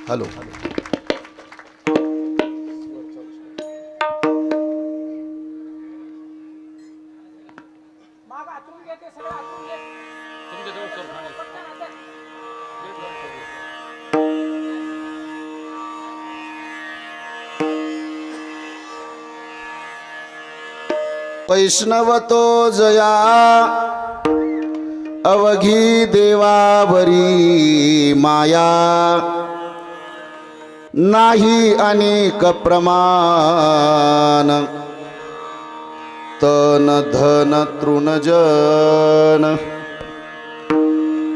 Hello. वैष्णव तो जया अवघी देवावरी माया नाही अनेक प्रमाण तन धन तृणजन.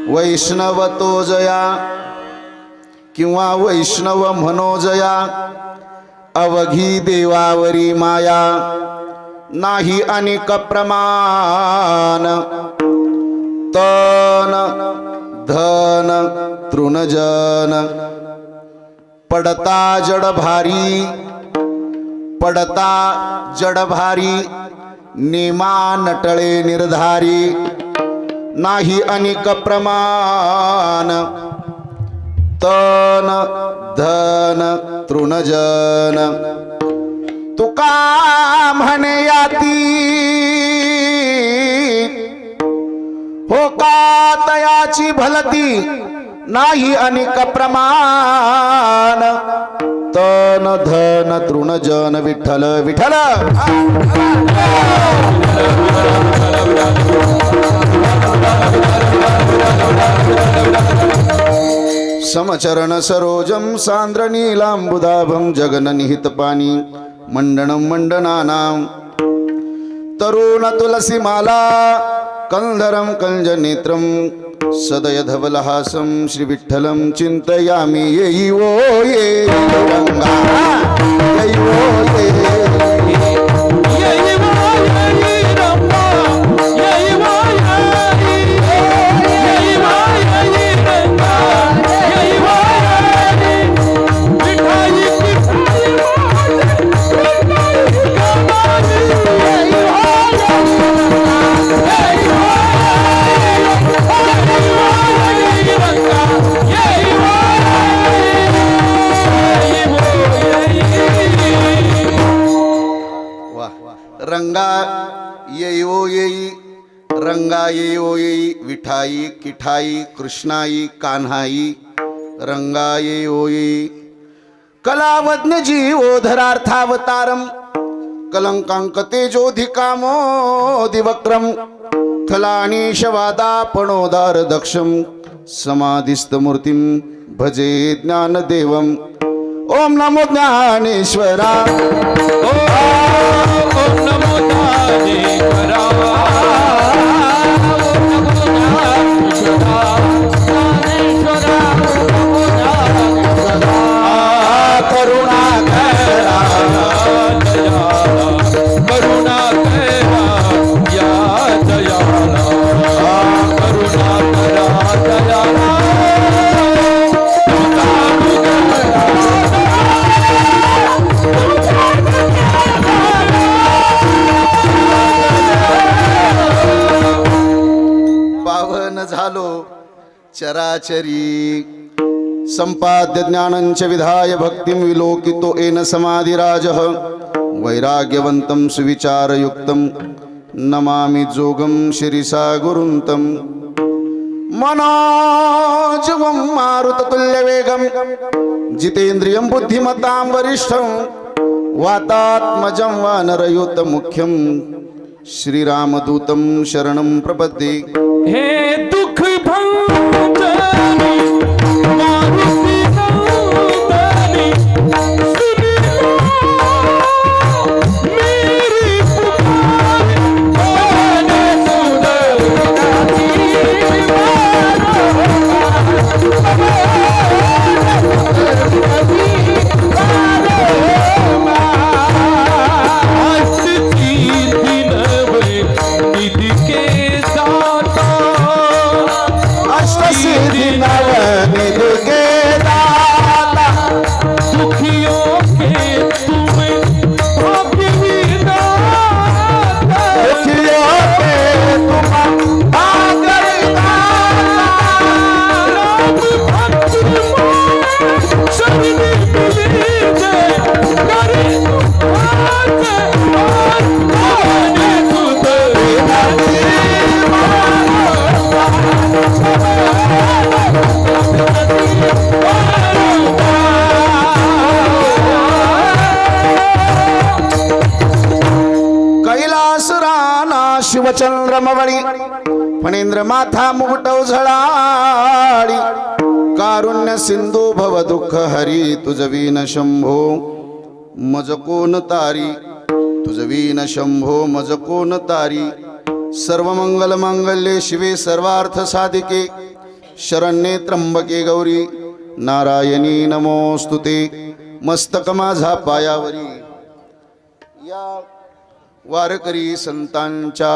वैष्णव तो जया किंवा वैष्णव मनोजया अवघी देवावरी माया नाही अनेक प्रमाण तन धन तृणजन. पडता जड भारी पडता जड भारी नेमा नटळे निर्धारी नाही अनेक प्रमाण तन धन तृणजन. तुका म्हणे याती हो का तयाची भलती नाही अनेक प्रमाण तन धन तृणजन. विठ्ठल विठ्ठल समचरण सरोजम सांद्र नीलांबुदाभं जगननिहित पाणी मंडनं मंडनानां. तरुण तुलसी माला कंधरं कंजनेत्रं सदय धवलहासं श्री विठ्ठलं चिंतयामि. येई वो ये रंगा येई वो ये रंगा येई ओ येई रंगा येई ओ येई. विठाई किठाई कृष्णाई कान्हाई रंगा येई ओ येई. कलावज्ञ जीवोधरार्थावतारम कलंकांक तेजोधिकामो दिवक्रम खलानीशवादापणोदार दक्षम समाधिस्थ मूर्तिं भजे ज्ञानदेवम. ओम नमो ज्ञानेश्वरा ओम नमो ज्ञानेश्वरा करुणा करा करुणा करा या दयाला करुणा करा दयाला. झालो चराचरी संपाद्य ज्ञानंच विधाय भक्तिं विलोकितो येन समाधिराजः. वैराग्यवन्तं सुविचारयुक्तं नमामि जोगं शिरिसा गुरुन्तं. मनोजवं मारुततुल्यवेगं जितेन्द्रियं बुद्धिमतां वरिष्ठं वातात्मजं वानरयूतमुख्यं श्रीरामदूतं शरणं प्रपद्ये. हे दुख भंजनी मारुति नंदनी सुन लो मेरी पुकार. मैंने सुंदर रमवळी फणेंद्र माथा मुगटव झळाळी कारुण्य सिंधू भव दुःख हरी तुझ वीन शंभो मज कोण तारी तुझ वीन शंभो मज कोण तारी सर्व मंगल मांगल्ये शिवे सर्वार्थ साधिके शरण्ये त्र्यंबके गौरी नारायणी नमोस्तुते मस्तक माझा पायावरी या वारकरी संतांच्या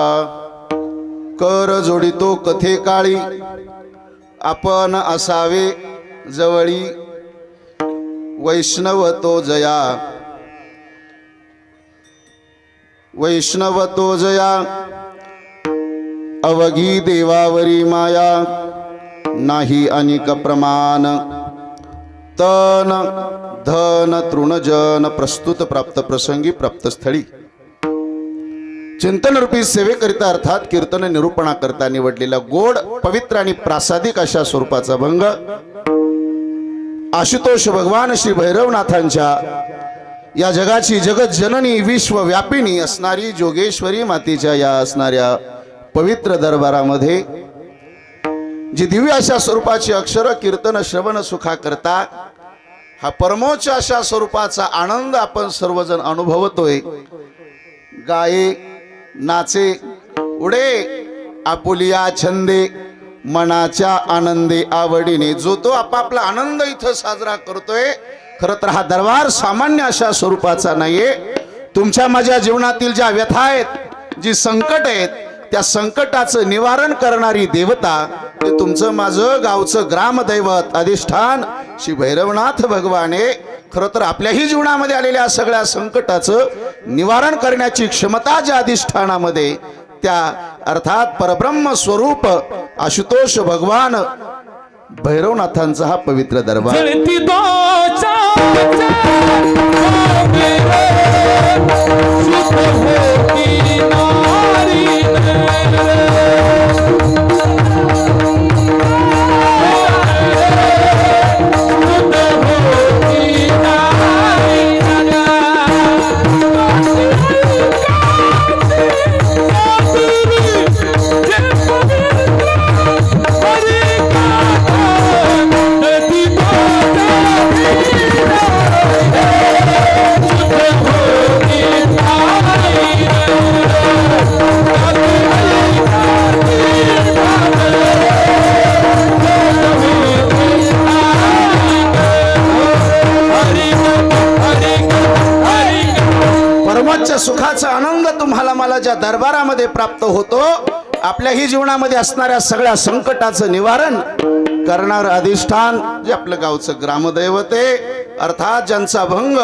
कर जोडितो कथे काळी आपण असावे जवळी वैष्णव तो जया वैष्णव तो जया अवघी देवावरी माया नाही अनिक प्रमाण तन धन तृणजन प्रस्तुत प्राप्त प्रसंगी प्राप्त स्थळी चिंतन रूपी सेवेकरिता अर्थात कीर्तन निरूपणा करता निवडलेला गोड पवित्र आणि प्रासादिक अशा स्वरूपाचा भंग आशुतोष भगवान श्री भैरवनाथांच्या या जगाची जगत जननी विश्वव्यापिनी असणारी जोगेश्वरी मातेच्या या असणाऱ्या पवित्र दरबारामध्ये जी दिव्य अशा स्वरूपाची अक्षर कीर्तन श्रवण सुखा करता हा परमोच्च अशा स्वरूपाचा आनंद आपण सर्वजण अनुभवतोय गाये नाचे उडे आपुलिया छंदे मनाच्या आनंदे आवडीने जो तो आपापला आनंद इथं साजरा करतोय. खरं तर हा दरबार सामान्य अशा स्वरूपाचा नाहीये. तुमच्या माझ्या जीवनातील ज्या व्यथा आहेत जी संकट आहेत त्या संकटाचं निवारण करणारी देवता ते तुमचं माझं गावचं ग्रामदैवत अधिष्ठान श्री भैरवनाथ भगवाने खरं तर आपल्याही जीवनामध्ये आलेल्या सगळ्या संकटाचं निवारण करण्याची क्षमता ज्या अधिष्ठानामध्ये त्या अर्थात परब्रह्म स्वरूप आशुतोष भगवान भैरवनाथांचा हा पवित्र दरबार. जळती दोषाच्या शुद्ध होती नारी सुखाचा आनंद तुम्हाला मला ज्या दरबारामध्ये प्राप्त होतो आपल्याही जीवनामध्ये असणाऱ्या सगळ्या संकटाचं निवारण करणार अधिष्ठान जे आपलं गावचं ग्रामदैवत आहे अर्थात ज्यांचा भंग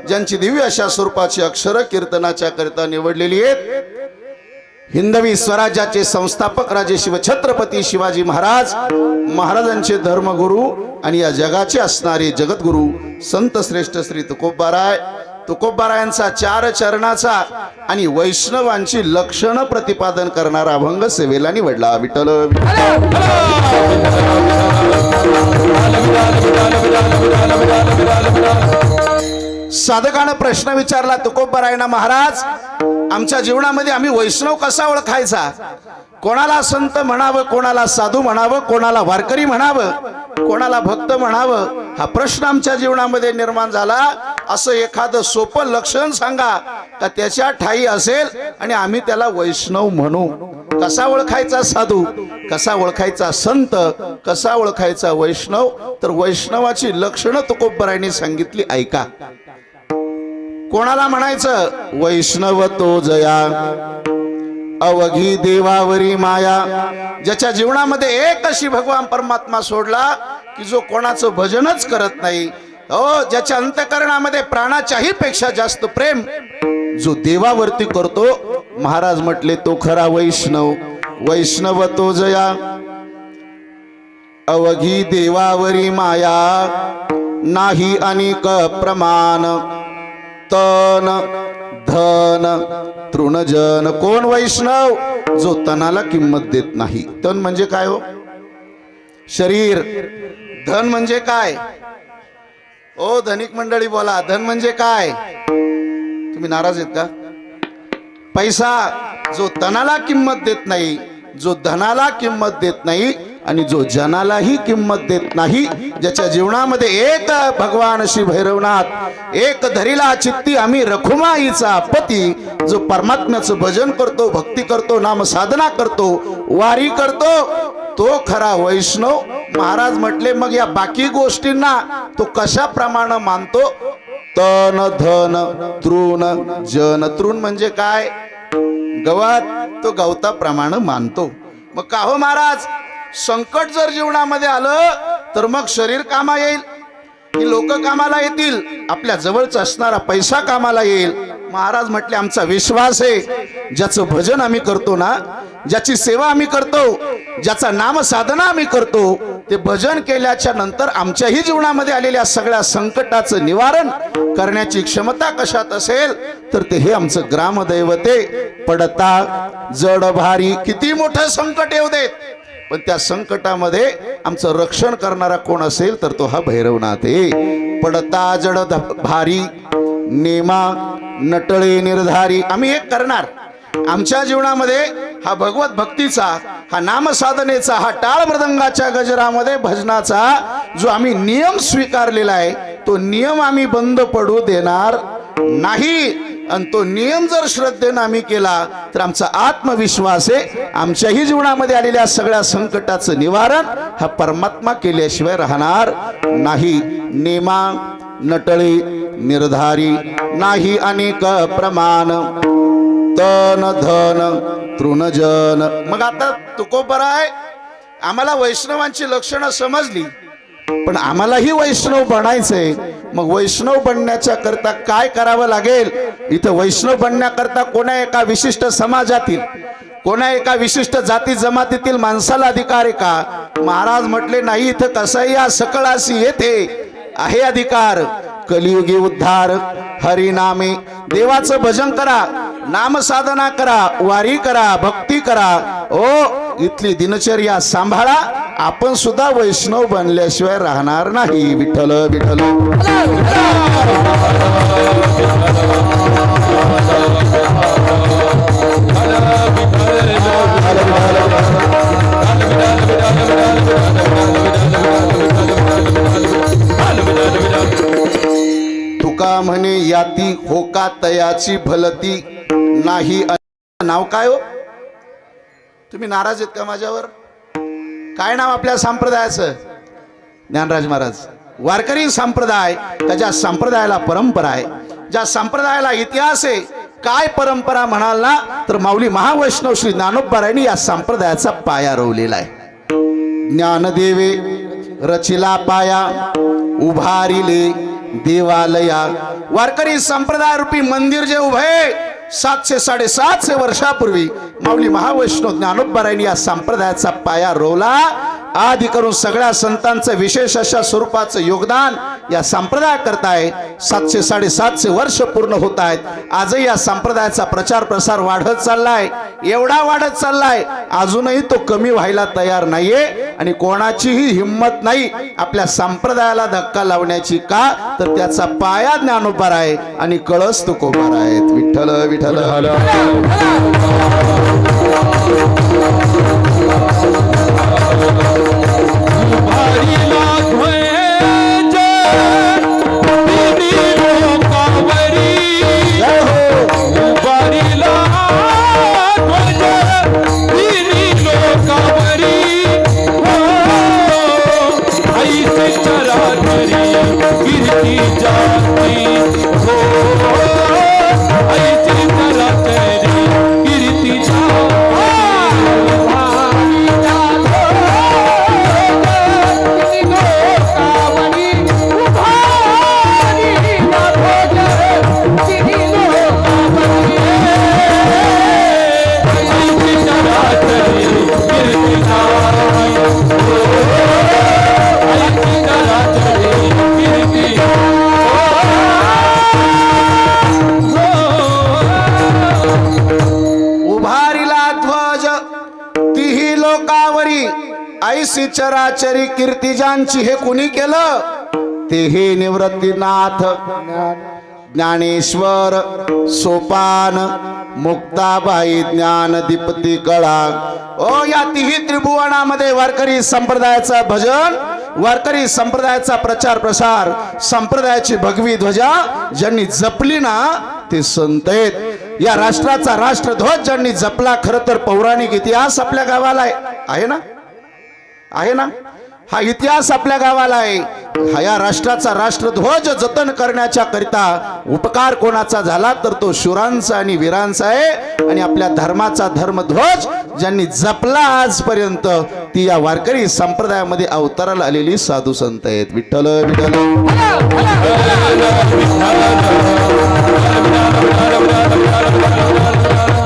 ज्यांची दिव्य अशा स्वरूपाची अक्षर कीर्तनाच्या करता निवडलेली आहेत. हिंदवी स्वराज्याचे संस्थापक राजे शिवछत्रपती शिवाजी महाराज महाराजांचे धर्मगुरु आणि या जगाचे असणारे जगद्गुरु संत श्रेष्ठ श्री तुकोबारायांचा चार चरणाचा आणि वैष्णवांची लक्षण प्रतिपादन करणारा अभंग सेवेला निवडला. विठ्ठल साधकानं प्रश्न विचारला तुकोबारायांना, महाराज आमच्या जीवनामध्ये आम्ही वैष्णव कसा ओळखायचा? कोणाला संत म्हणावं, कोणाला साधू म्हणावं, कोणाला वारकरी म्हणावं, कोणाला भक्त म्हणावं, हा प्रश्न आमच्या जीवनामध्ये निर्माण झाला. असं एखादं सोपं लक्षण सांगा का त्याच्या ठाई असेल आणि आम्ही त्याला वैष्णव म्हणू. कसा ओळखायचा साधू, कसा ओळखायचा संत, कसा ओळखायचा वैष्णव? तर वैष्णवाची लक्षणं तुकोबारायांनी सांगितली, ऐका. कोणाला म्हणायचं? वैष्णव तो जया अवघी देवावरी माया. ज्याच्या जीवनामध्ये एक अशी भगवान परमात्मा सोडला की जो कोणाचं भजनच करत नाही, हो, ज्याच्या अंतःकरणामध्ये प्राणाच्याही पेक्षा जास्त प्रेम जो देवावरती करतो, महाराज म्हटले तो खरा वैष्णव. वैष्णव तो जया अवघी देवावरी माया नाही अनिक प्रमाण तन धन तृणजन. कोण वैष्णव? जो तनाला किंमत देत नाही. तन म्हणजे काय हो? शरीर. धन म्हणजे काय? ओ धनिक मंडळी बोला, धन म्हणजे काय? तुम्ही नाराज आहेत का? पैसा. जो तनाला किंमत देत नाही, जो धनाला किंमत देत नाही आणि जो जनालाही किंमत देत नाही, ज्याच्या जीवनामध्ये एक भगवान श्री भैरवनाथ, एक धरिला चित्ती आम्ही रखुमाईचा पती, जो परमात्म्याचं भजन करतो, भक्ती करतो, नाम साधना करतो, वारी करतो, तो खरा वैष्णव. महाराज म्हटले मग या बाकी गोष्टींना तो कशाप्रमाणे मानतो? तन धन तृण जन. तृण म्हणजे काय? गवत. तो गवताप्रमाणे मानतो. मग का हो महाराज, संकट जर जीवनामध्ये आलं तर मग शरीर कामा येईल, की लोक कामाला येतील, आपल्या जवळचा असणारा पैसा कामाला येईल? महाराज म्हटले आमचा विश्वास आहे, ज्याचं भजन आम्ही करतो ना, ज्याची सेवा आम्ही करतो, ज्याचा नाम साधना आम्ही करतो, ते भजन केल्याच्या नंतर आमच्याही जीवनामध्ये आलेल्या सगळ्या संकटाचं निवारण करण्याची क्षमता कशात असेल तर ते हे आमचं ग्रामदैवत आहे. पडता जड भारी, किती मोठं संकट येऊ देत, पण त्या संकटामध्ये आमचं रक्षण करणारा कोण असेल तर तो हा भैरवनाथ आहे. पडता जड भारी नेमा नटळे निर्धारी. आम्ही एक करणार. आमच्या जीवनामध्ये हा भगवत भक्तीचा, हा नामसाधनेचा, हा टाळ मृदंगाच्या गजरामध्ये भजनाचा जो आम्ही नियम स्वीकारलेला आहे, तो नियम आम्ही बंद पडू देणार नाही. आणि तो नियम जर श्रद्धेनं आम्ही केला तर आमचा आत्मविश्वास आहे, आमच्याही जीवनामध्ये आलेल्या सगळ्या संकटाचं निवारण हा परमात्मा केल्याशिवाय राहणार नाही. नेमा नटळे निर्धारी नाही अनेक प्रमाण, तन धन तृणजन. मग आता तुकोबराय, आम्हाला वैष्णवांची लक्षणं समजली, पण आम्हालाही वैष्णव बनायचंय. मग वैष्णव बनण्याच्या करता काय करावं लागेल? इथं वैष्णव बनण्याकरता कोणा एका विशिष्ट समाजातील, कोणा एका विशिष्ट जाती जमातीतील माणसाला अधिकार आहे का? महाराज म्हटले नाही. इथं कसंही या सकळासी येथे आहे अधिकार. कलियुगी उद्धार हरिनामे. देवाचं भजन करा, नाम साधना करा, वारी करा, भक्ती करा. ओ इथली दिनचर्या सांभाळा. आपण सुद्धा वैष्णव बनल्याशिवाय राहणार नाही. विठ्ठल विठ्ठल. तुका म्हणे याती होका तयाची भलती नाही. नाव काय हो? तुम्ही नाराज आहेत का माझ्यावर? काय नाव आपल्या संप्रदायाचं? ज्ञानराज महाराज. वारकरी संप्रदाय, ज्या संप्रदायाला परंपरा आहे, ज्या संप्रदायाला इतिहास आहे. काय परंपरा म्हणाल ना तर माऊली महावैष्णव श्री ज्ञानोबारायांनी या संप्रदायाचा पाया रोवलेला आहे. ज्ञानदेवे रचिला पाया, उभारिले देवालया. वारकरी संप्रदाय रूपी मंदिर जे उभे 700-750 वर्षापूर्वी माऊली महावैष्णव ज्ञानोबारायांनी या संप्रदायाचा पाया रोवला. आदि करून सगळ्या संतांचं विशेष अशा स्वरूपाचं योगदान या संप्रदाय करताय. 700-750 वर्ष पूर्ण होत आहेत. आजही या संप्रदायाचा प्रचार प्रसार वाढत चाललाय, एवढा वाढत चाललाय, अजूनही तो कमी व्हायला तयार नाहीये. आणि कोणाचीही हिंमत नाही आपल्या संप्रदायाला धक्का लावण्याची. का तर त्याचा पाया ज्ञानोबार आहे आणि कळस तुकोबार आहेत. विठ्ठल विठ्ठल. ऐसी चराचरी कीर्ती ज्यांची हे कुणी केलं ते हे निवृत्तीनाथ ज्ञानेश्वर सोपान मुक्ताबाई ज्ञान दीप्ती कळा. ओ या तिही त्रिभुवनामध्ये वारकरी संप्रदायाचं भजन, वारकरी संप्रदायाचा प्रचार प्रसार, संप्रदायाची भगवी ध्वजा ज्यांनी जपली ना ते संत आहेत. या राष्ट्राचा राष्ट्रध्वज ज्यांनी जपला, खरं तर पौराणिक इतिहास आपल्या गावाला आहे ना, आहे ना. हा इतिहास आपल्या गावाला आहे. हा या राष्ट्राचा राष्ट्रध्वज जतन करण्याच्या करिता उपकार कोणाचा झाला तर तो शूरांचा आणि वीरांचा आहे. आणि आपल्या धर्माचा धर्मध्वज ज्यांनी जपला आजपर्यंत ती या वारकरी संप्रदायामध्ये अवताराला आलेली साधू संत आहेत. विठ्ठल विठ्ठल.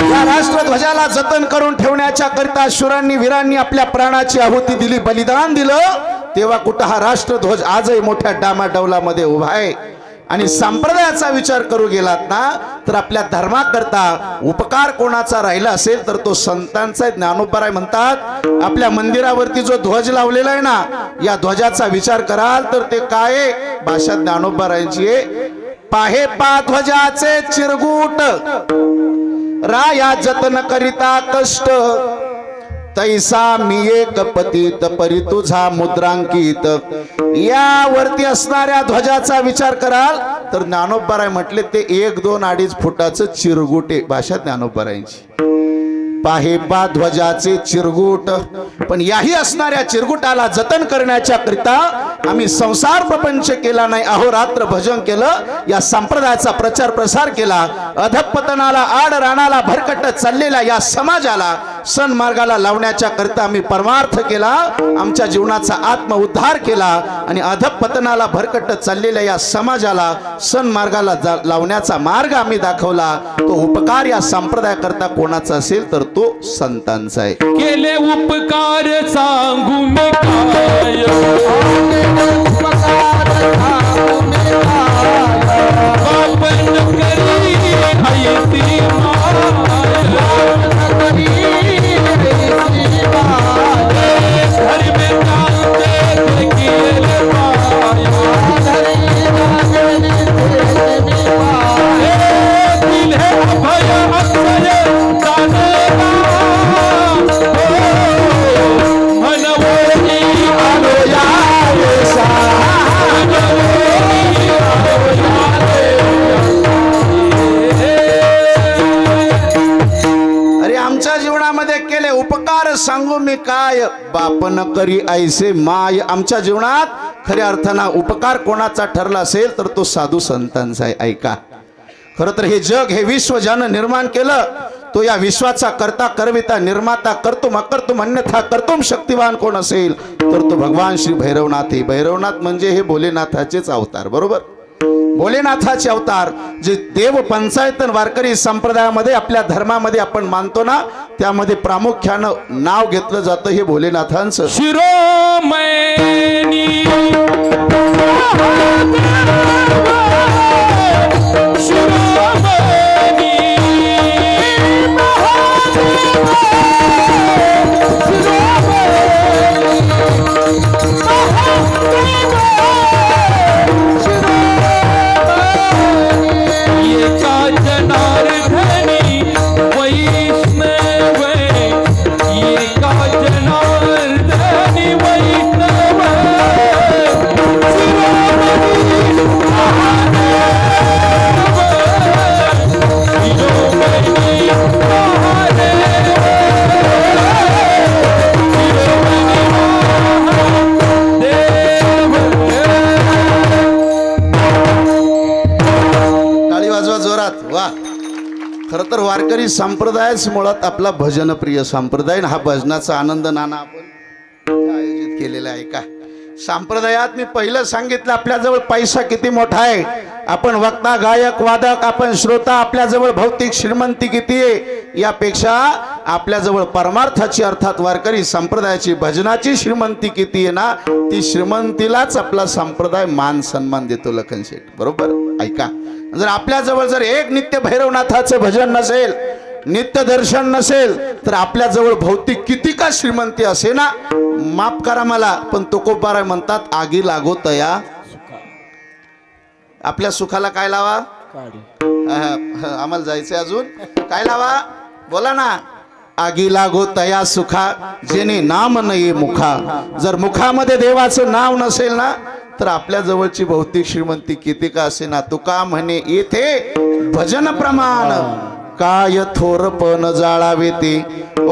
या राष्ट्रध्वजाला जतन करून ठेवण्याच्या करिता शूरांनी वीरांनी आपल्या प्राणाची आहुती दिली, बलिदान दिलं. तेव्हा कुठं हा राष्ट्रध्वज आजही मोठ्या डामाडौलामध्ये उभा आहे. आणि संप्रदायाचा विचार करू गेलात ना तर आपल्या धर्माकरता उपकार कोणाचा राहिला असेल तर तो संतांचा. ज्ञानोबराय म्हणतात आपल्या मंदिरावरती जो ध्वज लावलेला आहे ना, या ध्वजाचा विचार कराल तर ते काय भाषा ज्ञानोबरायांची आहे. पाहे पा ध्वजाचे चिरगुट, राया जतन करिता कष्ट, तैसा मी एक पतित परी तुझा मुद्रांकित. यावरती असणाऱ्या ध्वजाचा विचार कराल तर ज्ञानोबराय म्हटले ते 1-2-2.5 फुटाचं चिरगुटे भाषा ज्ञानोबरायांची. पाहे पा ध्वजाचे चिरगुट, पण याही असणाऱ्या चिरगुटाला जतन करण्याच्या करिता आम्ही संसार प्रपंच केला नाही, अहोरात्र भजन केलं, या संप्रदायाचा प्रचार प्रसार केला. अधपतनाला आड राणाला भरकट चाललेल्या या समाजाला सन्मार्गाला लावण्याच्या करता आम्ही परमार्थ केला, आमच्या जीवनाचा आत्म उद्धार केला. आणि अधपतनाला भरकट चाललेल्या या समाजाला सन्मार्गाला लावण्याचा मार्ग आम्ही दाखवला. तो उपकार या संप्रदाया करता कोणाचा असेल तर तो संतांचा आहे. केले उपकार सांगू मी काय, आपण करी ऐसी घर में जाते केले दिल है अभय अक्षय जानेगा, मनवोनी आलो यासा, अरे आमच्या जीवनामध्ये केले उपकार सांगू मी काय, बापन करी ऐसे माय. आमच्या जीवनात खऱ्या अर्थानं उपकार कोणाचा ठरला असेल तर तो साधू संतांचा आहे. ऐका, खरं तर हे जग हे विश्व ज्यानं निर्माण केलं तो या विश्वाचा करता करविता निर्माता करतुम अकर्तुम अन्यथा कर्तुम शक्तिवान कोण असेल तर तो भगवान श्री भैरवनाथ आहे. भैरवनाथ म्हणजे हे भोलेनाथाचेच अवतार, बरोबर. भोलेनाथाचे अवतार जे देव पंचायतन वारकरी संप्रदायामध्ये आपल्या धर्मामध्ये आपण मानतो ना, त्यामध्ये प्रामुख्यानं नाव घेतलं जातं हे भोलेनाथांचं. शिरोमणी खरं तर वारकरी संप्रदायच मुळात आपला भजनप्रिय संप्रदाय. हा भजनाचा आनंद नाना आपण आयोजित केलेला आहे. का संप्रदायात मी पहिलं सांगितलं आपल्याजवळ पैसा किती मोठा आहे, आपण वक्ता गायक वादक आपण श्रोता, आपल्याजवळ भौतिक श्रीमंती किती आहे, यापेक्षा आपल्याजवळ परमार्थाची अर्थात वारकरी संप्रदायाची भजनाची श्रीमंती किती आहे ना, ती श्रीमंतीलाच आपला संप्रदाय मान सन्मान देतो. लखन शेठ, बरोबर. ऐका, जर आपल्याजवळ जर एक नित्य भैरवनाथाचं भजन नसेल, नित्य दर्शन नसेल तर आपल्याजवळ भौतिक किती का श्रीमंती असे ना, माफ करा मला पण तुकोबाराय म्हणतात आगी लागो तया. आपल्या सुखाला काय लावा, आम्हाला जायचंय अजून. काय लावा बोला ना. आगी लागो तया सुखा जेणे नाम नये मुखा. जर मुखामध्ये देवाचं नाव नसेल ना तर आपल्या जवळची भौतिक श्रीमंती किती का असे ना. तुका म्हणे येथे भजन प्रमाण काय थोरपण जाळावे ते.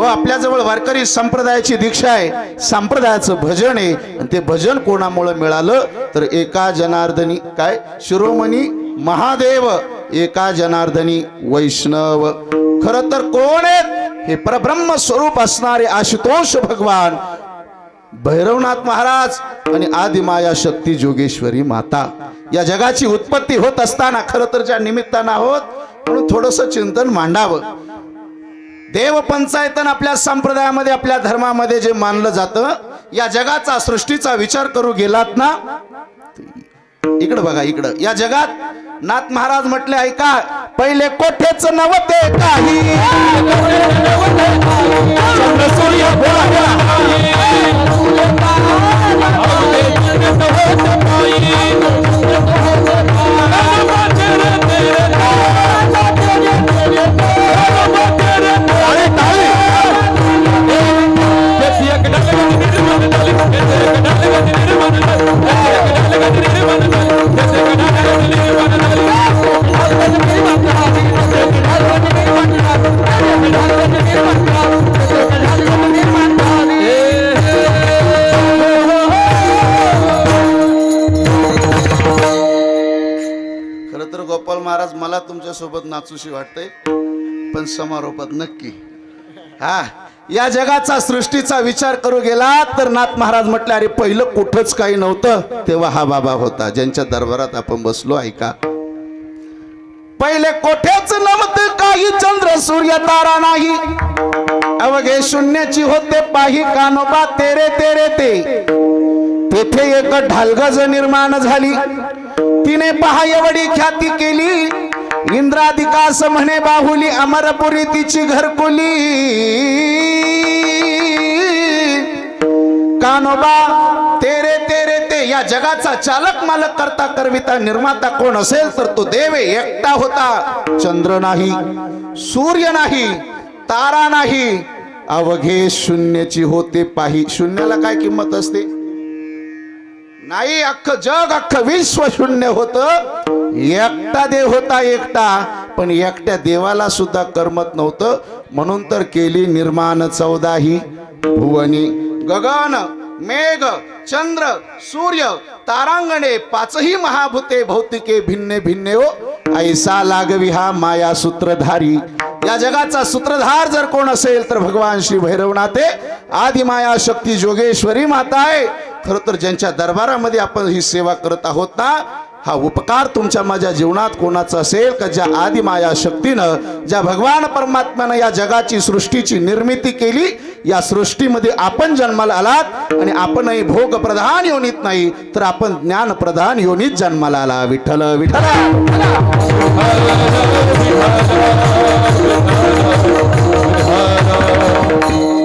आपल्या जवळ वारकरी संप्रदायाची दीक्षा आहे, संप्रदायाचं भजन आहे. आणि ते भजन कोणामुळे मिळालं तर एका जनार्दनी काय शिरोमणी महादेव, एका जनार्दनी वैष्णव. खर तर कोण आहेत हे परब्रह्म स्वरूप असणारे आशुतोष भगवान भैरवनाथ महाराज आणि आदिमाया शक्ती जोगेश्वरी माता. या जगाची उत्पत्ती होत असताना खरं तर ज्या निमित्तानं होत म्हणून थोडस चिंतन मांडावं. देव पंचायतन आपल्या संप्रदायामध्ये आपल्या धर्मामध्ये जे मानलं जातं, या जगाचा सृष्टीचा विचार करू गेलात ना. इकडं बघा इकडं. या जगात नाथ महाराज म्हटले ऐका, पहिले कोठेच नव्हते काही, चंद्र सूर्य गोपाल महाराज मला तुमच्या सोबत नाचूशी वाटतंय पण समारोपात नक्की. हा या जगाचा सृष्टीचा विचार करू गेला तर नाथ महाराज म्हटले अरे पहिलं कुठंच काही नव्हतं, तेव्हा हा बाबा होता ज्यांच्या दरबारात आपण बसलो. ऐका, पहिले कोठेच नव्हते काही, चंद्र सूर्य तारा नाही, अवघे शून्याची होते पाही कानोबा तेरे तेरे ते. तेथे एक ढालगज निर्माण झाली, तिने पहा एवढी ख्याती केली, इंद्रादिकास म्हणे बाहुली, अमरपुरी तिची घरकुली. कानोबा तेरे तेरे ते. या जगाचा चालक मालक करता करविता निर्माता कोण असेल तर तो देव एकटा होता. चंद्र नाही, सूर्य नाही, तारा नाही, अवघे शून्याची होते पाही. शून्याला काय किंमत असते नाही, अख्खं जग अख्खं विश्व शून्य होतं. एकटा देव होता एकटा, पण एकट्या देवाला सुद्धा करमत नव्हतं. म्हणून तर केली निर्माण 14 भुवनी. गगन मेघ चंद्र सूर्य तारांगणे 5 महाभूते भौतिके भिन्ने भिन्ने हो, ऐसा लागवी हा माया सूत्रधारी. या जगाचा सूत्रधार जर कोण असेल तर भगवान श्री भैरवनाथे आदिमाया शक्ती जोगेश्वरी माता आहे. खरं तर ज्यांच्या दरबारामध्ये आपण ही सेवा करत आहोत ना, हा उपकार तुमच्या माझ्या जीवनात कोणाचा असेल का ज्या आदिमाया शक्तीनं, ज्या भगवान परमात्म्यानं या जगाची सृष्टीची निर्मिती केली, या सृष्टीमध्ये आपण जन्माला आलात आणि आपणही भोग प्रधान योनीत नाही तर आपण ज्ञान प्रधान योनीत जन्माला आला. विठ्ठल विठ्ठल.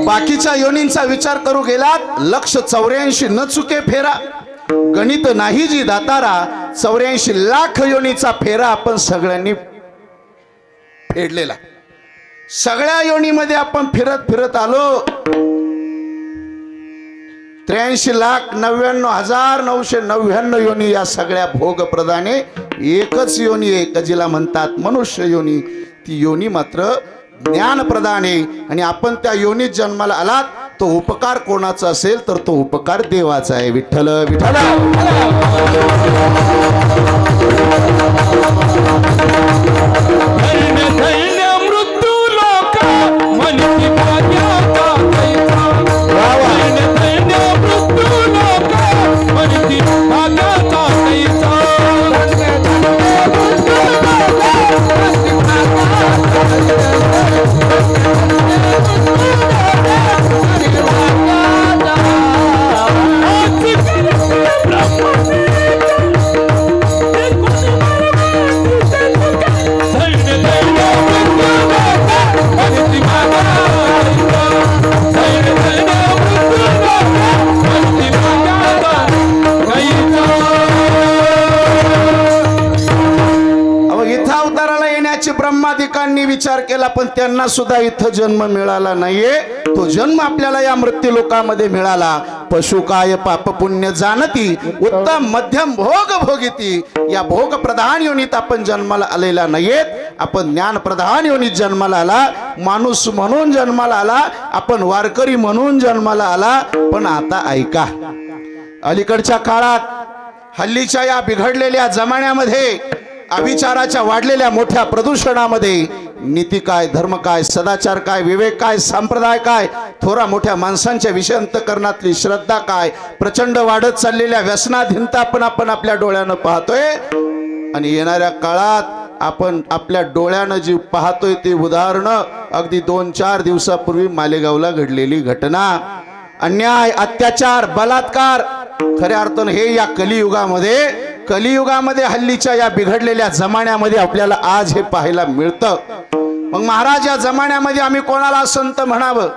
बाकीच्या योनींचा विचार करू गेलात 184 न चुके फेरा. गणित नाही जी दातारा, 84 लाख योनीचा फेरा आपण सगळ्यांनी फेडलेला. सगळ्या योनीमध्ये आपण फिरत फिरत आलो. 83,99,999 योनी या सगळ्या भोग प्रदाने एकच योनी आहे जिला म्हणतात मनुष्य योनी. ती योनी मात्र ज्ञान प्रदान आहे आणि आपण त्या योनीत जन्माला आलात. तो उपकार कोणाचा असेल तर तो उपकार देवाचा आहे. विठ्ठल विठ्ठल. मृत्यू लोक मनुष्य भाग्याचा कैसा, मृत्यू लोक मनुष्य भाग्याचा कैसा. भाविकांनी विचार केला, पण त्यांना सुद्धा इथं जन्म मिळाला नाहीये. तो जन्म आपल्याला या मृत्यू लोकामध्ये मिळाला. पशु काय पाप पुण्य जाणती, उत्तम मध्यम भोग भोगिती. या भोग प्रधान योनीत आपण जन्माला आलेला नाहीयेत. आपण ज्ञान प्रधान योनीत जन्माला आला, माणूस म्हणून जन्माला आला, आपण वारकरी म्हणून जन्माला आला. पण आता ऐका, अलीकडच्या काळात हल्लीच्या या बिघडलेल्या जमान्यामध्ये, अविचाराच्या वाढलेल्या मोठ्या प्रदूषणामध्ये नीती काय, धर्म काय, सदाचार काय, विवेक काय, संप्रदाय काय, थोरा मोठ्या माणसांच्या विषय अंतकरणातली श्रद्धा काय, प्रचंड वाढत चाललेल्या व्यसनाधीनता आपण आपल्या डोळ्यानं पाहतोय. आणि येणाऱ्या काळात आपण आपल्या डोळ्यानं जी पाहतोय ते उदाहरणं अगदी 2-4 दिवसापूर्वी मालेगावला घडलेली घटना, अन्याय, अत्याचार, बलात्कार. खऱ्या अर्थानं हे या कलियुगामध्ये हल्लीच्या या बिघडलेल्या जमान्यामध्ये आपल्याला आज हे पाहायला मिळतं. मग महाराज, या जमान्यामध्ये आम्ही कोणाला संत म्हणावं,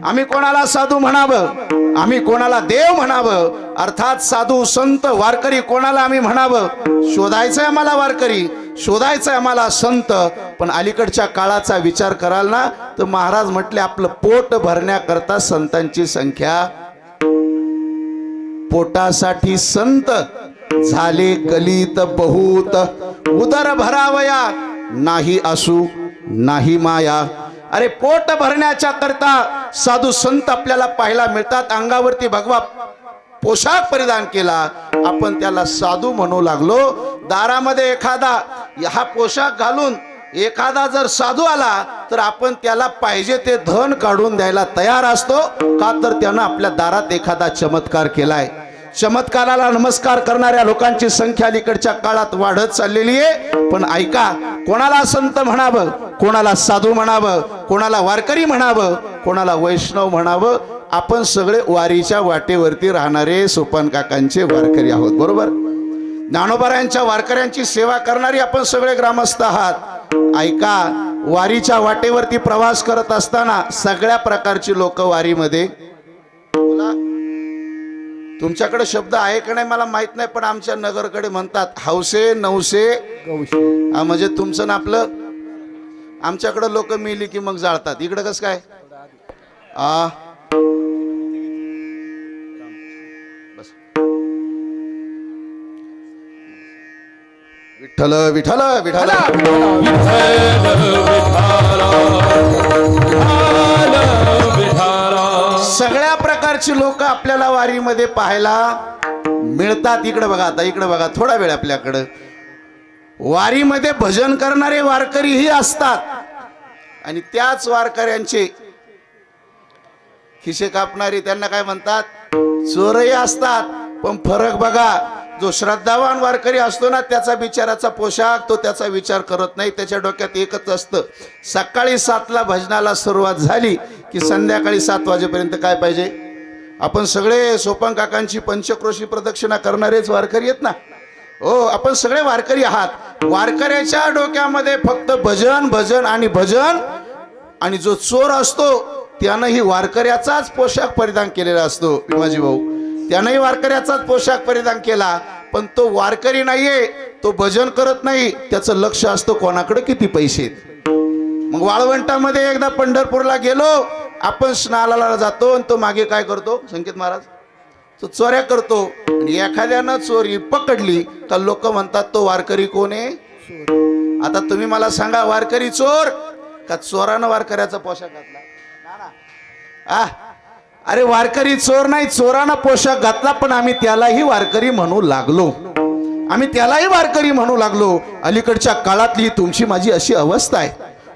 आम्ही कोणाला साधू म्हणावं, आम्ही कोणाला देव म्हणावं, अर्थात साधू संत वारकरी कोणाला आम्ही म्हणावं? शोधायचंय आम्हाला वारकरी, शोधायचंय आम्हाला संत. पण अलीकडच्या काळाचा विचार कराल ना, तर महाराज म्हटले आपलं पोट भरण्याकरता संतांची संख्या, पोटासाठी संत झाले कलित बहुत, उदर भरावया नाही असू नाही माया. अरे पोट भरण्याच्या करता साधू संत आपल्याला पाहायला मिळतात. अंगावरती भगवा पोशाख परिधान केला, आपण त्याला साधू म्हणू लागलो. दारामध्ये एखादा हा पोशाख घालून एखादा जर साधू आला तर आपण त्याला पाहिजे ते धन काढून द्यायला तयार असतो. का तर त्यानं आपल्या दारात एखादा चमत्कार केलाय. चमत्काराला नमस्कार करणाऱ्या लोकांची संख्या अलीकडच्या काळात वाढत चाललेली आहे. पण ऐका, कोणाला संत म्हणावं, कोणाला साधू म्हणावं, कोणाला वारकरी म्हणावं, कोणाला वैष्णव म्हणावं? आपण सगळे वारीच्या वाटेवरती राहणारे सोपान काकांचे वारकरी आहोत, बरोबर? ज्ञानोबारायांच्या वारकऱ्यांची सेवा करणारी आपण सगळे ग्रामस्थ आहात. ऐका, वारीच्या वाटेवरती प्रवास करत असताना सगळ्या प्रकारची लोक वारीमध्ये, तुमच्याकडे शब्द आहे का नाही मला माहित नाही, पण आमच्या नगरकडे म्हणतात हौसे नवसे गवसे. म्हणजे तुमचं ना आपलं, आमच्याकडे लोक मिली की मग जाळतात. इकडे कसं काय? बस. विठ्ठल विठ्ठल विठ्ठल सगळ्या प्रकारची लोक आपल्याला वारीमध्ये पाहायला मिळतात. इकडे बघा, आता इकडे बघा, थोडा वेळ आपल्याकडं वारीमध्ये भजन करणारे वारकरीही असतात आणि त्याच वारकऱ्यांचे खिसे कापणारे, त्यांना काय म्हणतात, चोरही असतात. पण फरक बघा, जो श्रद्धावान वारकरी असतो ना, त्याचा बिचाराचा पोशाख, तो त्याचा विचार करत नाही. त्याच्या डोक्यात एकच असतं, सकाळी 7ला भजनाला सुरुवात झाली की संध्याकाळी 7 वाजेपर्यंत काय पाहिजे. आपण सगळे सोपान काकांची पंचक्रोशी प्रदक्षिणा करणारेच वारकरी आहेत ना? हो, आपण सगळे वारकरी आहात. वारकऱ्याच्या डोक्यामध्ये फक्त भजन भजन आणि भजन. आणि जो चोर असतो त्यानंही वारकऱ्याचाच पोशाख परिधान केलेला असतो. माझी भाऊ, त्यानंही वारकऱ्याचाच पोशाख परिधान केला, पण तो वारकरी नाहीये, तो भजन करत नाही. त्याचं लक्ष असतं कोणाकडे किती पैसे आहेत. मग वाळवंटामध्ये एकदा पंढरपूरला गेलो आपण, स्नानाला जातो आणि तो मागे काय करतो, संकेत महाराज, तो चोऱ्या करतो. आणि एखाद्यानं चोरी पकडली तर लोक म्हणतात तो वारकरी कोण आहे. आता तुम्ही मला सांगा, वारकरी चोर का चोरानं वारकऱ्याचा पोशाख घातला? अरे वारकरी चोर नाही, चोरानं पोशाख घातला, पण आम्ही त्यालाही वारकरी म्हणू लागलो, आम्ही त्यालाही वारकरी म्हणू लागलो. अलीकडच्या काळातली तुमची माझी अशी अवस्था आहे.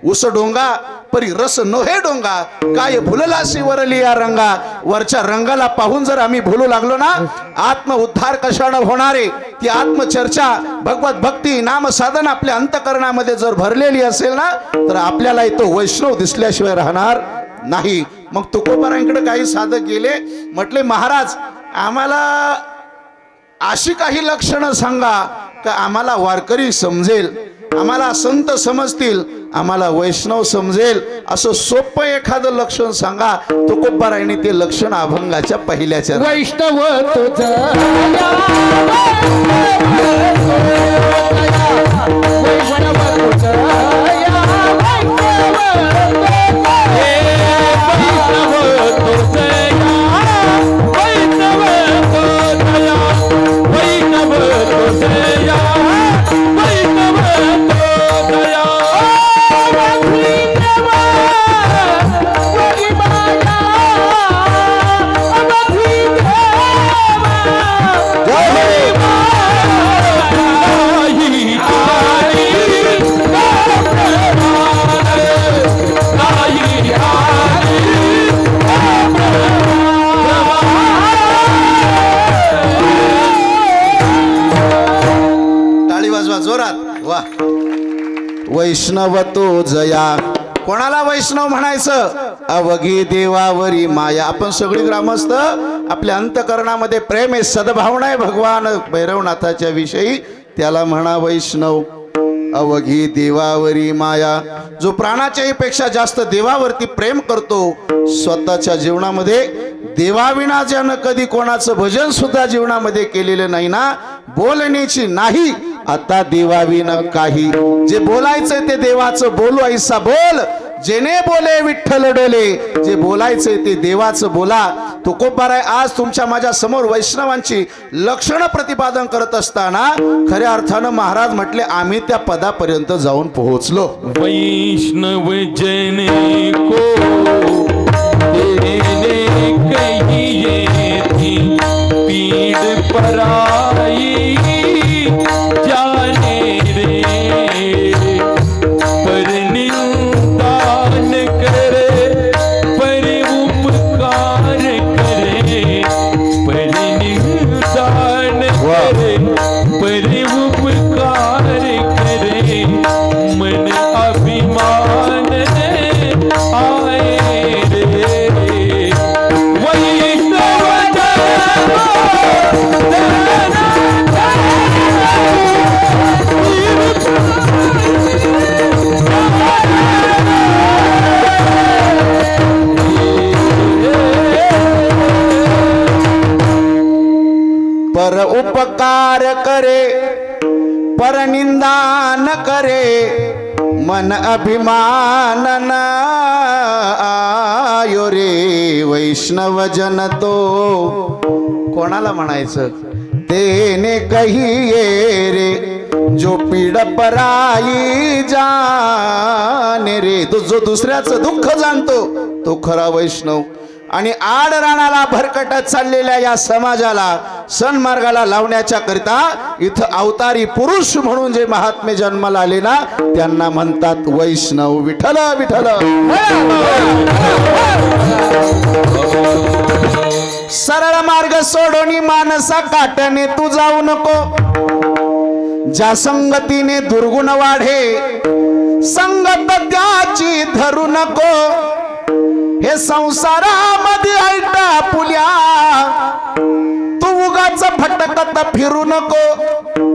उस डोंगा परी रस नोहे डोंगा, काय भुलला शिवरली या रंगा. वरच्या रंगाला पाहून जर आम्ही भुलू लागलो ना, आत्म उद्धार कशानं होणारे, ती आत्मचर्चा, भगवत भक्ती, नाम साधन आपल्या अंतकरणामध्ये जर भरलेली असेल ना, तर आपल्याला तो वैष्णव दिसल्याशिवाय राहणार नाही. मग तुकोबारांकडे काही साधक गेले, म्हटले महाराज आम्हाला अशी काही लक्षणं सांगा का आम्हाला वारकरी समजेल, आम्हाला संत समजतील, आम्हाला वैष्णव समजेल. असं सोपं एखादं लक्षण सांगा. तुकोबारायांनी ते लक्षण अभंगाच्या पहिल्याच्या, वैष्णव तुझा वाजवा जोरात. वा. वैष्णव तो जया. कोणाला वैष्णव म्हणायचं? अवघी देवावरी माया. आपण सगळी ग्रामस्थ आपल्या अंतकरणामध्ये प्रेम आहे, सद्भावना आहे भगवान भैरवनाथाच्या विषयी, त्याला म्हणा वैष्णव. अवघी देवावरी माया. जो प्राणाच्याही पेक्षा जास्त देवावरती प्रेम करतो, स्वतःच्या जीवनामध्ये देवाविना ज्यानं कधी कोणाचं भजन सुद्धा जीवनामध्ये केलेलं नाही ना, बोलण्याची नाही आता देवाविना काही. जे बोलायचंय ते देवाचं बोलू ऐसा बोल, जेने बोले विठ्ठल डोले. जे बोलायचंय ते देवाचं बोला. तुकोबाराय आज तुमच्या माझ्या समोर वैष्णवांची लक्षणं प्रतिपादन करत असताना खऱ्या अर्थानं महाराज म्हटले आम्ही त्या पदापर्यंत जाऊन पोहोचलो. वैष्णव जन को तेने कहिए थी पीड़ पराई जाने रे पर निंदान करे पर उपकार करे पर निंदान करे पर उपकार करे मन अभिमान आए रे वैष्णव पर उपकार करे पर निंदा न करे मन अभिमान न आयो रे. वैष्णव जन तो कोणाला म्हणायचं? तेने कहिए रे जो पीड पराई जाने रे. तो जो दुसऱ्याचं दुःख जाणतो तो खरा वैष्णव. आणि आड राणाला भरकटत चाललेल्या या समाजाला सन्मार्गाला लावण्याच्या करिता इथं अवतारी पुरुष म्हणून जे महात्मे जन्माला आले ना, त्यांना म्हणतात वैष्णव. विठ्ठल विठ्ठल. सरळ मार्ग सोडोनी मानसा काट्याने तू जाऊ नको. ज्या संगतीने दुर्गुण वाढे संगत त्याची धरू नको. हे संसारामध्ये ऐटा पुल्या तू उगाच भटकत फिरू नको.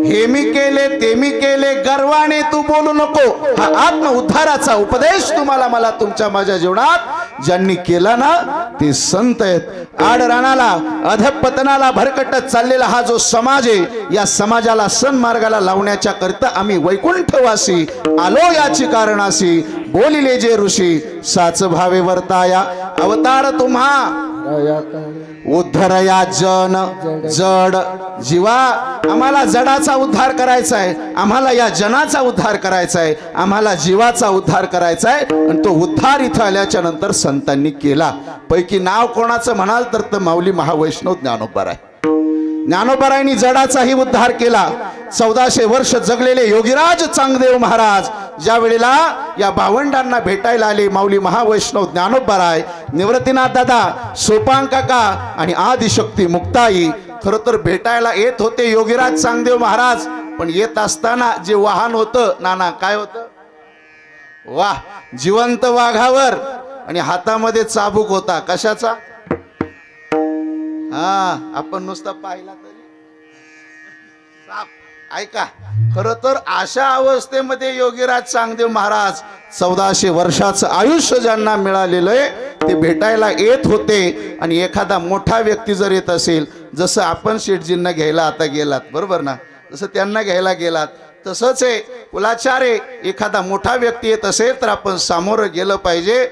हे मी केले ते मी केले गर्वाने तू बोलू नको. हा आत्म उद्धाराचा उपदेश तुम्हाला मला तुमच्या माझ्या जीवनात ज्यांनी केला ना ते संत आहेत. आड राणाला अधपतनाला भरकटत चाललेला हा जो समाज आहे, या समाजाला सन्मार्गाला लावण्याच्या करता आम्ही वैकुंठवासी आलो याची कारणासी. बोलिले जे ऋषी साच भावे वर्ताया अवतार तुम्हा उद्धरया जन जड जीवा. आम्हाला जडाचा उद्धार करायचा आहे, आम्हाला या जनाचा उद्धार करायचा आहे, आम्हाला जीवाचा उद्धार करायचा आहे. आणि तो उद्धार इथं आल्याच्या नंतर संतांनी केला. पैकी नाव कोणाचं म्हणाल तर माऊली महावैष्णव ज्ञानोबाराय. ज्ञानोबारायांनी जडाचाही उद्धार केला. 1400 वर्ष जगलेले योगीराज चांगदेव महाराज ज्या वेळेला या भावंडांना भेटायला आले, माऊली महावैष्णव ज्ञानोबाराय, निवृत्तीनाथ दादा, सोपान काका आणि आदिशक्ती मुक्ताई खरं तर भेटायला येत होते योगीराज चांगदेव महाराज. पण येत असताना जे वाहन होतं नाना काय होतं? वाह, जिवंत वाघावर आणि हातामध्ये चाबूक होता. कशाचा? हा, आपण नुसता पाहिला तरी साप. ऐका, खरं तर अशा अवस्थेमध्ये योगीराज चांगदेव महाराज 1400 वर्षाचं आयुष्य ज्यांना मिळालेलं आहे ते भेटायला येत होते. आणि एखादा मोठा व्यक्ती जर येत असेल, जसं आपण शेठजींना घ्यायला आता गेलात बरोबर ना, जसं त्यांना घ्यायला गेलात तसंच आहे. कुलाचार्य एखादा मोठा व्यक्ती येत असेल तर आपण सामोरं गेलं पाहिजे.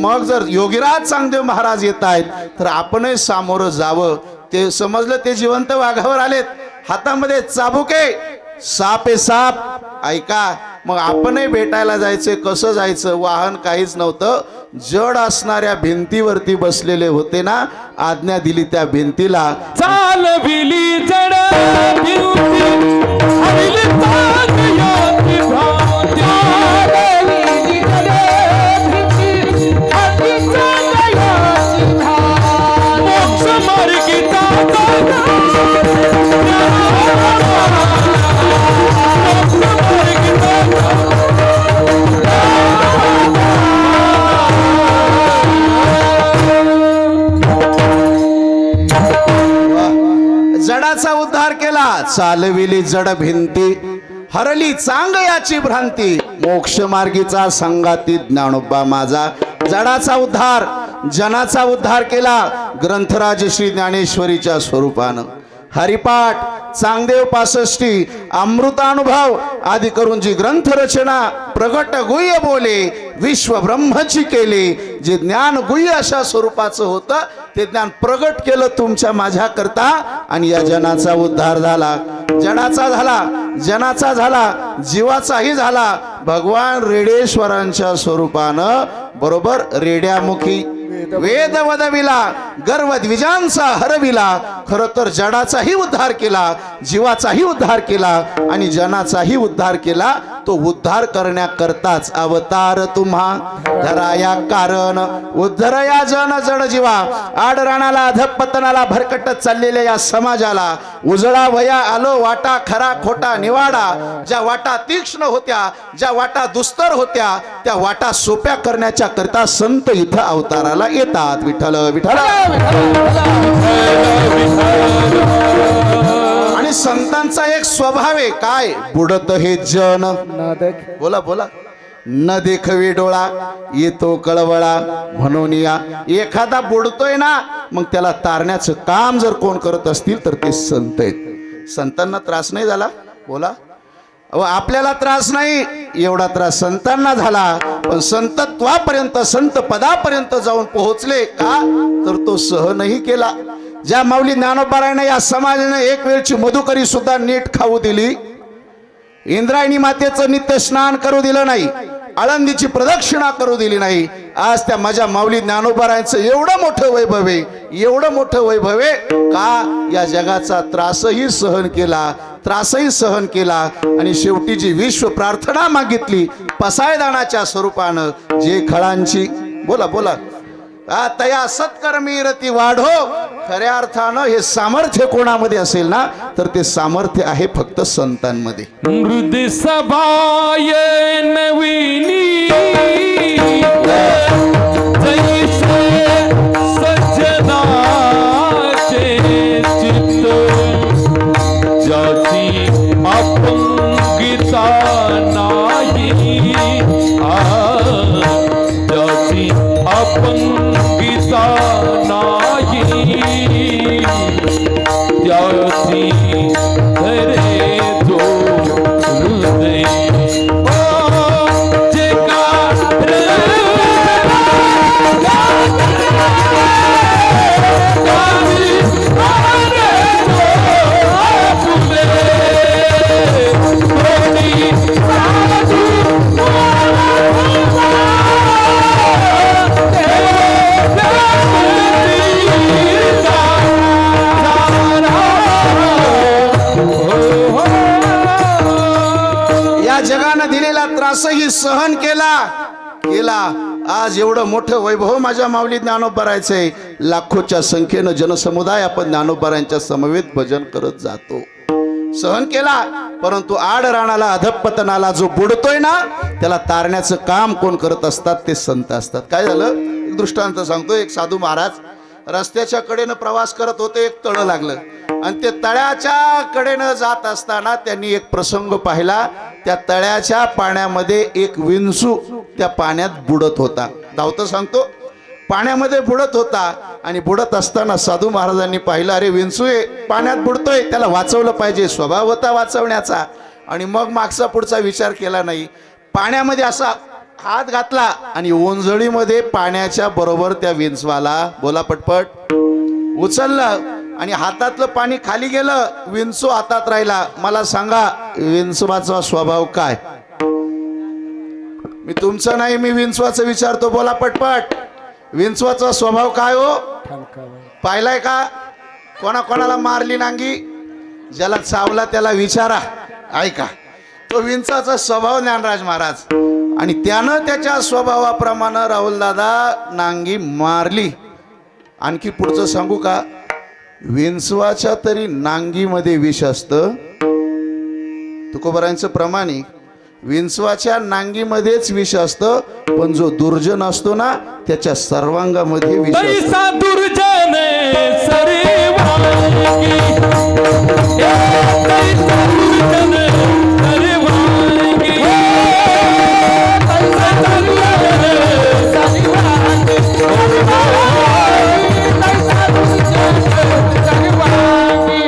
मग जर योगीराज चांगदेव महाराज येत आहेत तर आपणही सामोरं जावं. ते समजलं ते जिवंत वाघावर आलेत, हातामध्ये चाबुके, साप आहे साप. ऐका, मग आपणही भेटायला जायचं. कसं जायचं? वाहन काहीच नव्हतं, जड असणाऱ्या भिंतीवरती बसलेले होते ना, आज्ञा दिली त्या भिंतीला, चालविली जड भिंती हरिली ताकयाती भ्रांती. चालविली जड भिंती हरिली ताकयाती भ्रांती. मोक्ष मार्गी ताकद चालविली जड भिंती, हरली चांग याची भ्रांती, मोक्ष मार्गीचा संगाती ज्ञानोबा माझा. जडाचा उद्धार जनाचा उद्धार केला ग्रंथराज श्री ज्ञानेश्वरीच्या स्वरूपानं. हरिपाठ चांगदेव 65 अमृतानुभव आदी करून जी ग्रंथ रचना प्रगट गुह्य बोले विश्व ब्रह्मची केली. जे ज्ञान गुह्य अशा स्वरूपाचं होतं ते ज्ञान प्रगट केलं तुमच्या माझ्या करता आणि या जनाचा उद्धार झाला. जनाचा झाला, जनाचा झाला, जीवाचाही झाला. भगवान रेडेश्वरांच्या स्वरूपानं बरोबर रेड्यामुखी वेद वदविला, गर्व द्विजांचा हरविला. खरं तर जडाचाही उद्धार केला, जीवाचाही उद्धार केला आणि जनाचाही उद्धार केला. तो उद्धार करण्याकरताच अवतार तुम्हा धराया कारण उद्धरया जन जड जीवा. आडराणाला अधपतनाला भरकटत चाललेल्या या समाजाला उजळा वया आलो वाटा खरा खोटा निवाडा. ज्या वाटा तीक्ष्ण होत्या, ज्या वाटा दुस्तर होत्या, त्या वाटा सोप्या करण्याच्या करता संत इथं अवताराला येतात. विठ्ठल विठ्ठल. आणि संतांचा एक स्वभाव आहे काय, बुडत हे जन. बोला बोला. न देखवे डोळा येतो कळवळा म्हणून या. एखादा बुडतोय ना मग त्याला तारण्याचं काम जर कोण करत असतील तर ते संत आहेत. संतांना त्रास नाही झाला. बोला. आपल्याला त्रास नाही एवढा त्रास संतांना झाला. पण संतत्वापर्यंत संत पदापर्यंत जाऊन पोहोचले का तर तो सहनही केला. ज्या माऊली ज्ञानोबारायने या समाजाने एक वेळची मधुकरी सुद्धा नीट खाऊ दिली, इंद्रायणी मातेचं नित्य स्नान करू दिलं नाही, आळंदीची प्रदक्षिणा करू दिली नाही. आज त्या माझ्या माऊली ज्ञानोबारायांचं एवढं मोठं वैभव आहे, एवढं मोठं वैभव आहे का या जगाचा त्रासही सहन केला, त्रासही सहन केला आणि शेवटी जी विश्व प्रार्थना मागितली पसायदानाच्या स्वरूपानं जे खळांची. बोला बोला. तया सत्कर्मी रती वाढो. खऱ्या अर्थानं हे सामर्थ्य कोणामध्ये असेल ना तर ते सामर्थ्य आहे फक्त संतांमध्ये. मृद सभाय नवीनी जैसे सज्जनाचे चित्त, ज्याची अपंगिता नाही, ज्याची अपंगिता नाही, त्याची धरे जो हृदय. जे जगानं दिलेला त्रासही सहन केला केला. आज एवढं मोठं वैभव माझ्या माऊली ज्ञानोबारायचंय. लाखोच्या संख्येनं जनसमुदाय आपण ज्ञानोबारायांच्या समवेत भजन करत जातो. सहन केला. परंतु आड राणाला अधपतनाला जो बुडतोय ना त्याला तारण्याचं काम कोण करत असतात ते संत असतात. काय झालं एक दृष्टांत सांगतो. एक साधू महाराज रस्त्याच्या कडेनं प्रवास करत होते. एक तळ लागलं आणि ते तळ्याच्या कडेनं जात असताना त्यांनी एक प्रसंग पाहिला. त्या तळ्याच्या पाण्यामध्ये एक विंचू त्या पाण्यात बुडत होता. धावतं सांगतो पाण्यामध्ये बुडत होता आणि बुडत असताना साधू महाराजांनी पाहिलं अरे विंचू आहे पाण्यात बुडतोय, त्याला वाचवलं पाहिजे. स्वभाव होता वाचवण्याचा. आणि मग मागचा पुढचा विचार केला नाही. पाण्यामध्ये असा हात घातला आणि ओंजळीमध्ये पाण्याच्या बरोबर त्या विंचवाला बोला पटपट उचललं आणि हातातलं पाणी खाली गेलं. विंचू हातात राहिला. मला सांगा विंचवाचा स्वभाव काय? मी तुमचं नाही मी विंचवाचं विचारतो. बोला पटपट. विंचवाचा स्वभाव काय हो? पाहिलाय का? कोणाला मारली नांगी? ज्याला चावला त्याला विचारा. ऐका तो विंचवाचा स्वभाव ज्ञानराज महाराज. आणि त्यानं त्याच्या स्वभावाप्रमाणे राहुल दादा नांगी मारली. आणखी पुढचं सांगू का? विंचवाच्या तरी नांगीमध्ये विष असतं. तुकोबारांचं प्रमाण आहे. विंचवाच्या नांगीमध्येच विष असतं पण जो दुर्जन असतो ना त्याच्या सर्वांगामध्ये विष असतं. दुर्जन सर्वांगी तैसा दुर्जन सर्वांगी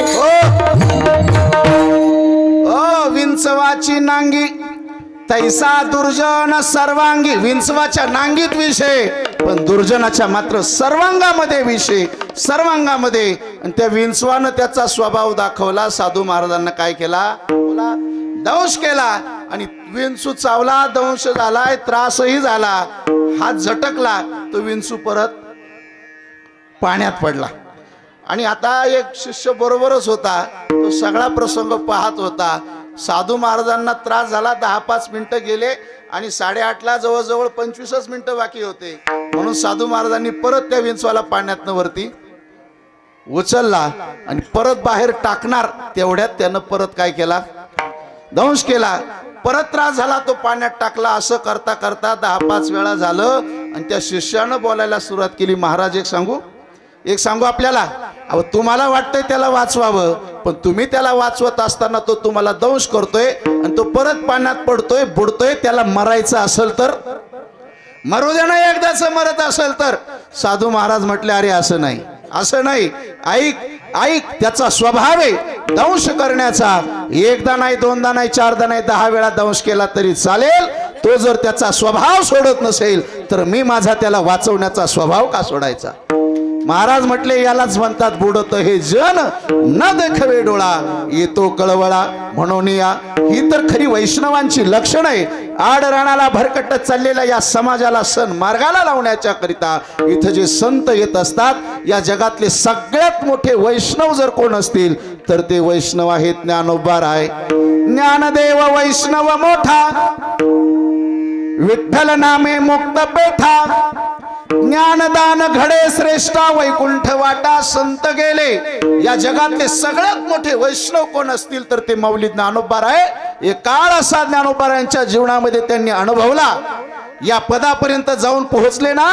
तैसा विंचवाची नांगी तैसा दुर्जन सर्वांगी. विंचवाच्या नांगीत विषय, पण दुर्जनाच्या मात्र सर्वांगामध्ये विषय, सर्वांगामध्ये. आणि त्या विंचवानं त्याचा स्वभाव दाखवला. साधू महाराजांना काय केला? बोला, दंश केला. आणि विंचू चावला, दंश झालाय, त्रासही झाला, हात झटकला, तो विंचू परत पाण्यात पडला. आणि आता एक शिष्य बरोबरच होता, तो सगळा प्रसंग पाहत होता. साधू महाराजांना त्रास झाला, 10-5 मिनिटं गेले आणि 8:30ला जवळजवळ 25 मिनिटं बाकी होते. म्हणून साधू महाराजांनी परत त्या विंचवाला पाण्यातनं वरती उचलला आणि परत बाहेर टाकणार तेवढ्यात त्यानं परत काय केला? दंश केला. परत त्रास झाला, तो पाण्यात टाकला. असं करता करता 10-5 वेळा झालं आणि त्या शिष्यानं बोलायला सुरुवात केली. महाराज एक सांगू आपल्याला, अहो तुम्हाला वाटतंय त्याला वाचवावं, पण तुम्ही त्याला वाचवत असताना तो तुम्हाला दंश करतोय आणि तो परत पाण्यात पडतोय, बुडतोय. त्याला मरायचं असेल तर मरू दे ना, एकदाच मरत असेल तर. साधू महाराज म्हटले, अरे असं नाही, असं नाही, ऐक ऐक, त्याचा स्वभाव आहे दंश करण्याचा. एकदा नाही, दोनदा नाही, 4दा नाही, 10 वेळा दंश केला तरी चालेल. तो जर त्याचा स्वभाव सोडत नसेल तर मी माझा त्याला वाचवण्याचा स्वभाव का सोडायचा? महाराज म्हटले, यालाच म्हणतात बुडत हे जन न देखवे डोळा, येतो कळवळा म्हणून या. ही तर खरी वैष्णवांची लक्षण आहे. आडराणाला भरकटत चाललेल्या या समाजाला सण मार्गाला लावण्याच्या करिता इथं जे संत येत असतात, या जगातले सगळ्यात मोठे वैष्णव जर कोण असतील तर ते वैष्णव आहेत ज्ञानोबा राय. ज्ञानदेव वैष्णव मोठा, विठ्ठल नामे मुक्त पेठा, ज्ञानदान घडे श्रेष्ठा, वैकुंठ वाटा संत गेले. या जगातले सगळ्यात मोठे वैष्णव कोण असतील तर ते माऊली ज्ञानोबा राय. एक काळ असा ज्ञानोबा रायांच्या जीवनामध्ये त्यांनी अनुभवला. या पदापर्यंत जाऊन पोहोचले ना,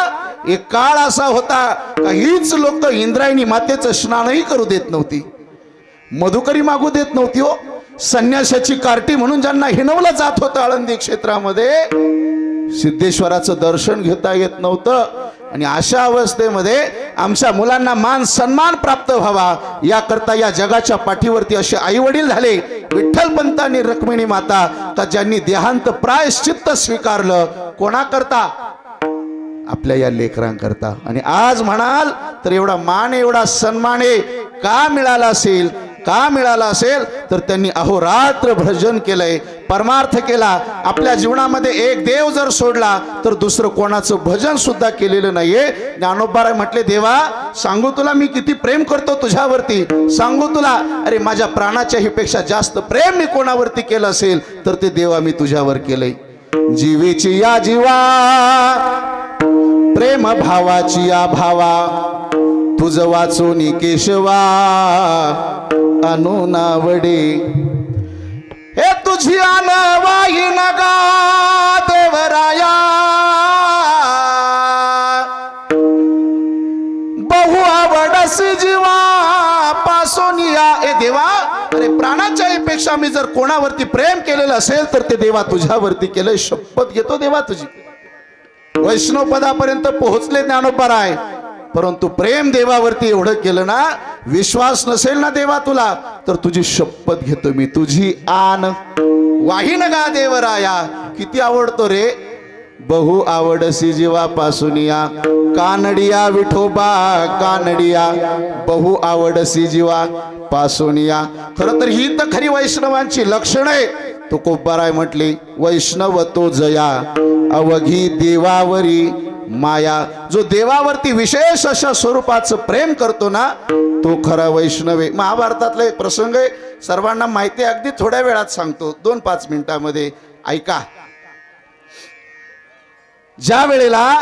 एक काळ असा होता का हीच लोक इंद्रायणी मातेचं स्नानही करू देत नव्हती, मधुकरी मागू देत नव्हती. हो, संन्यासाची कार्टी म्हणून ज्यांना हिणवलं जात होतं आळंदी क्षेत्रामध्ये, सिद्धेश्वराचं दर्शन घेता येत नव्हतं. आणि अशा अवस्थेमध्ये आमच्या मुलांना मान सन्मान प्राप्त व्हावा याकरता या जगाच्या पाठीवरती असे आई वडील झाले, विठ्ठलपंत आणि रुक्मिणी माता, का ज्यांनी देहांत प्रायश्चित्त स्वीकारलं. कोणाकरता? आपल्या या लेकरांकरता. आणि आज म्हणाल तर एवढा मान, एवढा सन्मान का मिळाला असेल? का मिळाला असेल तर त्यांनी अहोरात्र भजन केलंय, परमार्थ केला. आपल्या जीवनामध्ये एक देव जर सोडला तर दुसरं कोणाचं भजन सुद्धा केलेलं नाहीये. ज्ञानोबा म्हटले, देवा सांगू तुला मी किती प्रेम करतो तुझ्यावरती, सांगू तुला, अरे माझ्या प्राणाच्याही पेक्षा जास्त प्रेम मी कोणावरती केलं असेल तर ते देवा मी तुझ्यावर केलंय. जीवेची या जीवा, प्रेम भावाची या भावा, तुझ वाचूनी केशवा अनुनावडे. हे तुझी अनवाही नगा देवराया, बहु आवडसी जीवा पासून या. ए देवा, अरे प्राणाच्या पेक्षा मी जर कोणावरती प्रेम केलेलं असेल तर ते देवा तुझ्यावरती केलंय. शपथ घेतो देवा तुझी. वैष्णव पदापर्यंत पोहोचले ज्ञानोबा राय, परंतु प्रेम देवावरती एवढं केलं ना, विश्वास नसेल ना देवा तुला तर तुझी शपथ घेतो मी, तुझी आन वाहीन गा देवराया. किती आवडतो रे, बहु आवडसी जीवापासून या. कानडिया विठोबा कानडिया, बहु आवडसी जीवा पासून या. खरं तर ही तर खरी वैष्णवांची लक्षण आहे. तुकोबाराय म्हटली, वैष्णव तो जया, अवघी देवावरी माया. जो देवावरती विशेष अशा स्वरूपाचं प्रेम करतो ना, तो खरा वैष्णव आहे. महाभारतातला एक प्रसंग आहे, सर्वांना माहिती आहे, अगदी थोड्या वेळात सांगतो, 2-5 मिनिटांमध्ये ऐका. ज्या वेळेला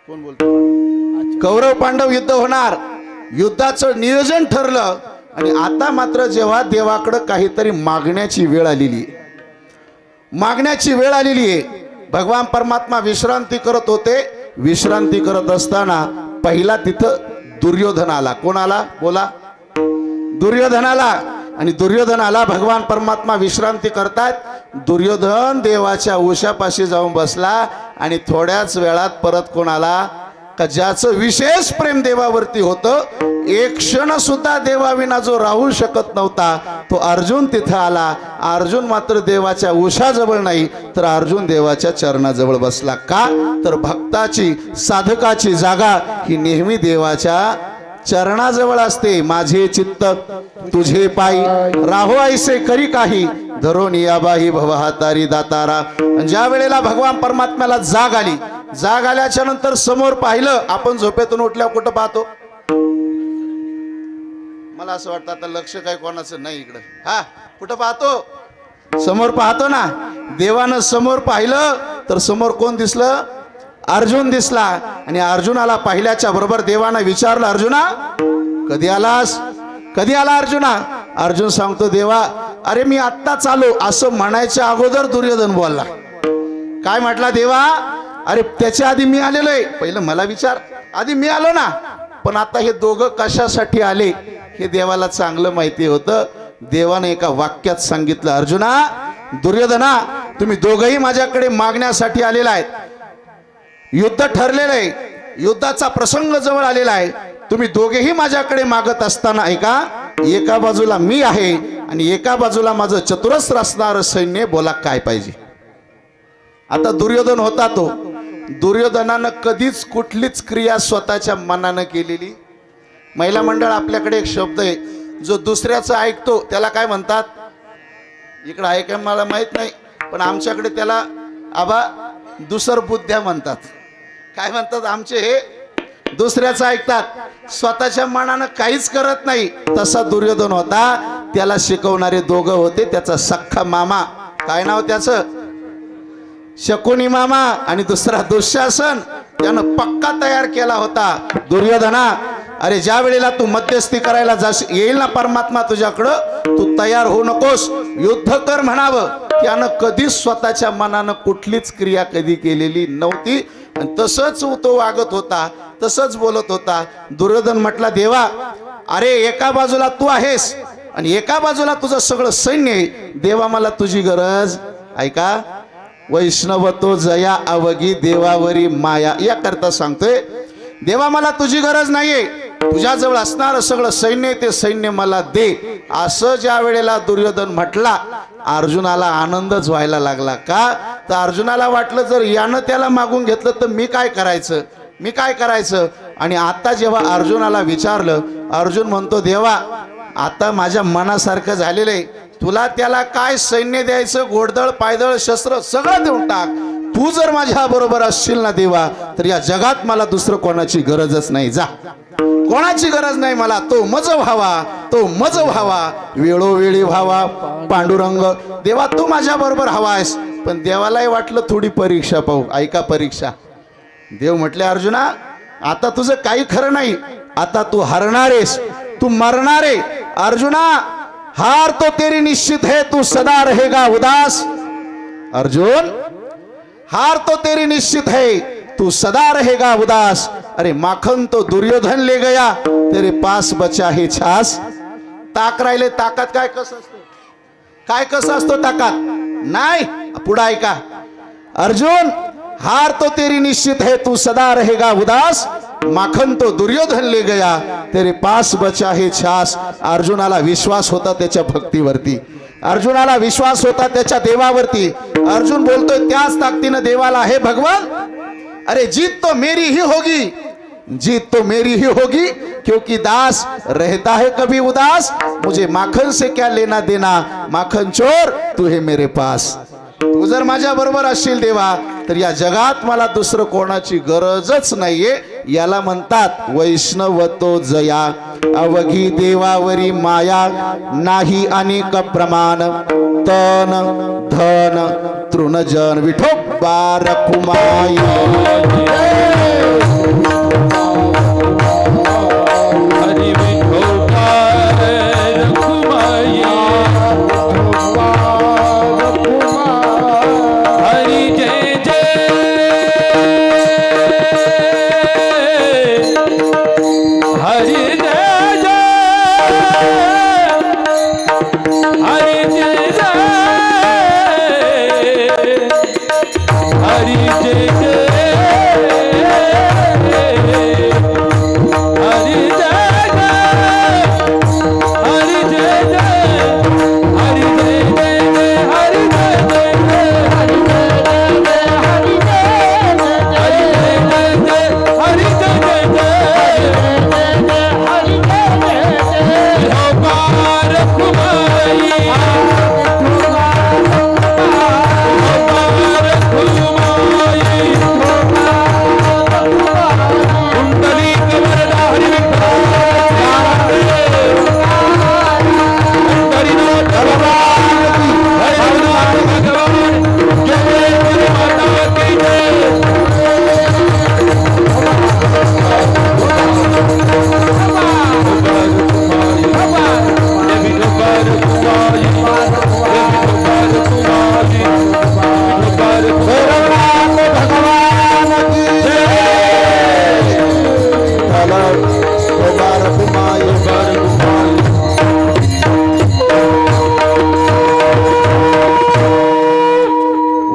कोण बोलतो, कौरव पांडव युद्ध होणार, युद्धाचं नियोजन ठरलं. आणि आता मात्र जेव्हा देवाकडं काहीतरी मागण्याची वेळ आलेली, मागण्याची वेळ आलेली आहे. भगवान परमात्मा विश्रांती करत होते. विश्रांती करत असताना पहिला तिथं दुर्योधन आला. कोण आला बोला? दुर्योधन आला. आणि दुर्योधन आला. भगवान परमात्मा विश्रांती करतायत. दुर्योधन देवाच्या उशापाशी जाऊन बसला आणि थोड्याच वेळात परत कोण आला? का ज्याचं विशेष प्रेम देवावरती होतं, एक क्षण सुद्धा देवाविना जो राहू शकत नव्हता, तो अर्जुन तिथं आला. अर्जुन मात्र देवाच्या उशाजवळ नाही, तर अर्जुन देवाच्या चरणाजवळ बसला. का? तर भक्ताची, साधकाची जागा ही नेहमी देवाच्या चरणाजवळ असते. माझे चित्त तुझे पायी, राहो ऐसे करी काही, धरून याबाही भवहातारी दातारा. ज्या वेळेला भगवान परमात्म्याला जाग आली, जाग आल्याच्या नंतर समोर पाहिलं. आपण झोपेतून उठल्यावर कुठं पाहतो? मला असं वाटतं आता लक्ष काही कोणाचं नाही इकडं. हा, कुठं पाहतो? समोर पाहतो ना. देवानं समोर पाहिलं तर समोर कोण दिसलं? अर्जुन दिसला. आणि अर्जुनाला पाहिल्याच्या बरोबर देवानं विचारलं, अर्जुना कधी आलास? कधी आला अर्जुना? अर्जुन सांगतो, देवा अरे मी आत्ताच आलो. असं म्हणायच्या अगोदर दुर्योधन बोलला. काय म्हटला देवा? अरे त्याच्या आधी मी आलेलो आहे. पहिलं मला विचार, आधी मी आलो ना. पण आता हे दोघं कशासाठी आले हे देवाला चांगलं माहिती होतं. देवाने एका वाक्यात सांगितलं, अर्जुना, दुर्योधना, तुम्ही दोघंही माझ्याकडे मागण्यासाठी आलेला आहेत. युद्ध ठरलेलं आहे, युद्धाचा प्रसंग जवळ आलेला आहे. तुम्ही दोघेही माझ्याकडे मागत असताना ऐका, एका बाजूला मी आहे आणि एका बाजूला माझं चतुरस्र असणारं सैन्य. बोला काय पाहिजे? आता दुर्योधन होता तो. दुर्योधनानं कधीच कुठलीच क्रिया स्वतःच्या मनानं केलेली. महिला मंडळ, आपल्याकडे एक शब्द आहे, जो दुसऱ्याचं ऐकतो त्याला काय म्हणतात? इकडं आहे का मला माहित नाही, पण आमच्याकडे त्याला आबा दुसर बुद्ध्या म्हणतात. काय म्हणतात? आमचे हे दुसऱ्याचं ऐकतात, स्वतःच्या मनानं काहीच करत नाही. तसा दुर्योधन होता. त्याला शिकवणारे दोघं होते. त्याचा सख्खा मामा, काय नाव त्याचं? शकुनी मामा. आणि दुसरा दुःशासन. त्यानं पक्का तयार केला होता. दुर्योधना, अरे ज्या वेळेला तू मध्यस्थी करायला येईल ना परमात्मा तुझ्याकडं, तू तयार होऊ नकोस, युद्ध कर म्हणावं. त्यानं कधीच स्वतःच्या मनानं कुठलीच क्रिया कधी केलेली नव्हती. आणि तसंच तो वागत होता, तसंच बोलत होता. दुर्योधन म्हटला, देवा अरे एका बाजूला तू आहेस आणि एका बाजूला तुझं सगळं सैन्य आहे. देवा मला तुझी गरज. ऐका, वैष्णव तो जया अवगी देवावरी माया, या करता सांगतोय, देवा मला तुझी गरज नाहीये, तुझ्याजवळ असणारं सगळं सैन्य, ते सैन्य मला दे. असं ज्या वेळेला दुर्योधन म्हटला, अर्जुनाला आनंदच व्हायला लागला. का? तर अर्जुनाला वाटलं जर यानं त्याला मागून घेतलं तर मी काय करायचं, मी काय करायचं. आणि आता जेव्हा अर्जुनाला विचारलं, अर्जुन म्हणतो, देवा आता माझ्या मनासारखं झालेलं आहे. तुला त्याला काय सैन्य द्यायचं, घोडदळ पायदळ शस्त्र सगळं देऊन टाक. तू जर माझ्या बरोबर असशील ना देवा, तर या जगात मला दुसरं कोणाची गरजच नाही. जा, कोणाची गरज नाही मला. तो मज व्हावा, तो मज व्हावा, वेळोवेळी व्हावा पांडुरंग. देवा तू माझ्या बरोबर हवायस. पण देवालाही वाटलं थोडी परीक्षा पाहू. ऐका परीक्षा. देव म्हटले, अर्जुना आता तुझं काही खरं नाही, आता तू हरणारेस, तू मरणारे. अर्जुना हार तो तेरी निश्चित है, तू सदा रहेगा उदास. अर्जुन हार तो तेरी निश्चित है, तू सदा रहेगा उदास. अरे माखन तो दुर्योधन ले गया, तेरे पास बचा है छास. ताक राहिले, ताकात काय कसं असतो? काय कसं असतो ताकात? नाही. पुढे ऐका, अर्जुन हार तो तेरी निश्चित है, तू सदा रहेगा उदास. माखन तो दुर्योधन ले गया, तेरे पास बचा है छास. अर्जुनाला विश्वास होता त्याच्या भक्तीवरती, अर्जुनाला विश्वास होता त्याच्या देवावरती. अर्जुन बोलतोय त्याच ताकदीनं देवाला, हे भगवान अरे जीत तो मेरी ही होगी, जीत तो मेरी ही होगी, क्योंकि दास रहता है कभी उदास. मुझे माखन से क्या लेना देना, माखन चोर तू है मेरे पास. तू जर माझ्या बरोबर असशील देवा, तर या जगात मला दुसरं कोणाची गरजच नाहीये. याला म्हणतात वैष्णव तो जया अवघी देवावरी माया. नाही अनेक प्रमाण, तन धन तृणजन विठोबा रखुमाई. हरी विठोबा रखुमाई, हरी जय जय जय हरी जय हरी जय हरी जय हरी जय हरी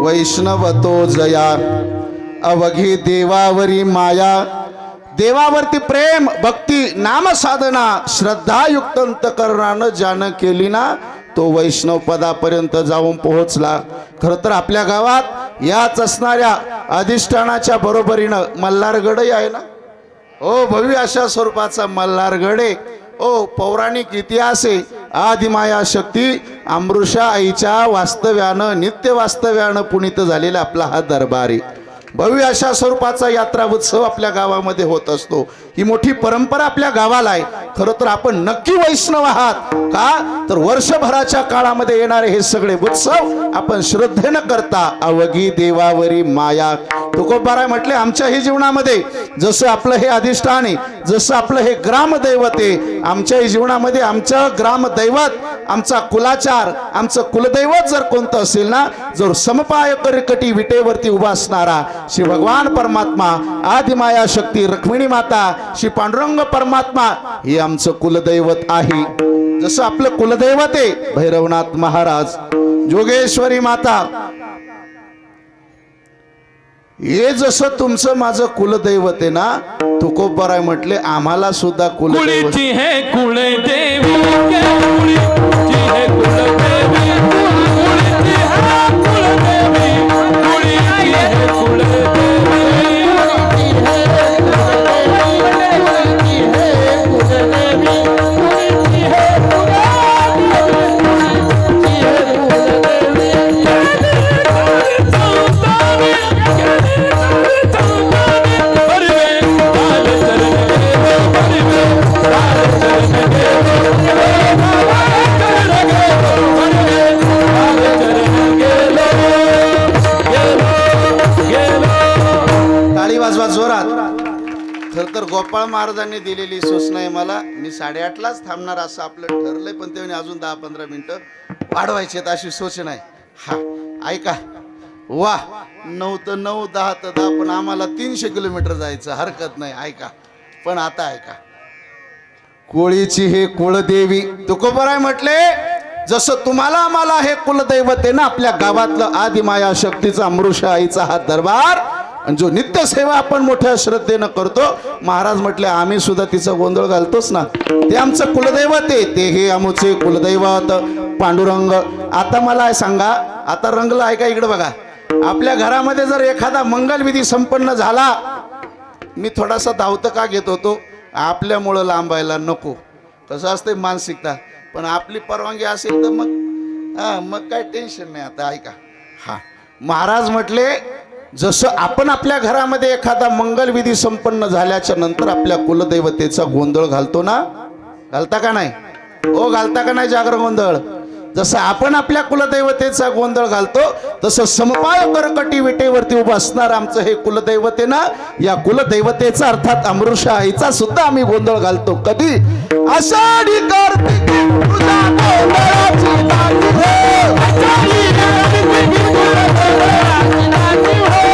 वैष्णव तो जया अवघी देवावरी माया देवावरती प्रेम भक्ती नाम साधना श्रद्धायुक्त अंतकरणानं ज्यानं केली ना तो वैष्णव पदापर्यंत जाऊन पोहोचला. खरं तर आपल्या गावात याच असणाऱ्या अधिष्ठानाच्या बरोबरीनं मल्हारगडही आहे ना. ओ भव्य अशा स्वरूपाचा मल्हारगड आहे. ओ पौराणिक इतिहास आहे. आदिमाया शक्ती अमृषा आईच्या वास्तव्यानं नित्य वास्तव्यानं पुनीत झालेला आपला हा दरबार आहे. भव्य अशा स्वरूपाचा यात्रा उत्सव आपल्या गावामध्ये होत असतो. ही मोठी परंपरा आपल्या गावाला आहे. खरं तर आपण नक्की वैष्णव आहात का तर वर्षभराच्या काळामध्ये येणारे हे सगळे उत्सव आपण श्रद्धेनं करता अवघी देवावरी माया. तुकोबाराय म्हटले आमच्याही जीवनामध्ये जसं आपलं हे अधिष्ठान आहे जसं आपलं हे ग्रामदैवत आहे आमच्याही जीवनामध्ये आमचं ग्रामदैवत आमचा कुलाचार आमचं कुलदैवत जर कोणतं असेल ना जर समपाय करकटी विटेवरती उभा असणारा श्री भगवान परमात्मा आदिमाया शक्ती रुक्मिणी माता श्री पांडुरंग परमात्मा हे आमचं कुलदैवत आहे. जसं आपलं कुलदैवत आहे भैरवनाथ महाराज जोगेश्वरी माता हे जसं तुमचं माझं कुलदैवत आहे ना तुकोबाराय म्हटले आम्हाला सुद्धा कुलदैवत है कुलदेवी कुळीची है कुलदेवी कुळीची है कुलदेवी कुळीची है कुलदेवी तर गोपाळ महाराजांनी दिलेली सूचना आहे मला मी 8:30लाच थांबणार असं आपलं ठरलंय पण ते अजून 10-15 मिनिटं वाढवायचे अशी सूचना आहे. हा ऐका वा 9 तर 9 10 तर 10 पण आम्हाला 300 किलोमीटर जायचं हरकत नाही. ऐका पण आता ऐका कोळीची हे कुलदेवी तुकोबाराय म्हटले जसं तुम्हाला आम्हाला हे कुलदैवत आहे ना आपल्या गावातलं आदिमाया शक्तीचा अमृषा आईचा हा दरबार आणि जो नित्य सेवा आपण मोठ्या श्रद्धेनं करतो महाराज म्हटले आम्ही सुद्धा तिचा गोंधळ घालतोच ना ते आमचं कुलदैवत आहे ते हे आमचे कुलदैवत पांडुरंग. आता मला सांगा आता रंगला आहे का इकडे बघा आपल्या घरामध्ये जर एखादा मंगलविधी संपन्न झाला मी थोडासा धावतं का घेत होतो आपल्यामुळं लांबायला नको कसं असते मानसिकता पण आपली परवानगी असेल तर मग काय टेन्शन नाही. आता ऐका हा महाराज म्हटले जसं आपण आपल्या घरामध्ये एखादा मंगलविधी संपन्न झाल्याच्या नंतर आपल्या कुलदैवतेचा गोंधळ घालतो ना घालता का नाही ओ घालता का नाही जागर गोंधळ जसं आपण आपल्या कुलदैवतेचा गोंधळ घालतो तसं समपाय करकटी विटेवरती उभं असणार आमचं हे कुलदैवत आहे ना या कुलदैवतेचा अर्थात अमृषा आईचा सुद्धा आम्ही गोंधळ घालतो. कधी आषाढी कार्तिकी तुझ्या गोंधळाची दाटी हो आषाढी कार्तिकी तुझ्या गोंधळाची दाटी हो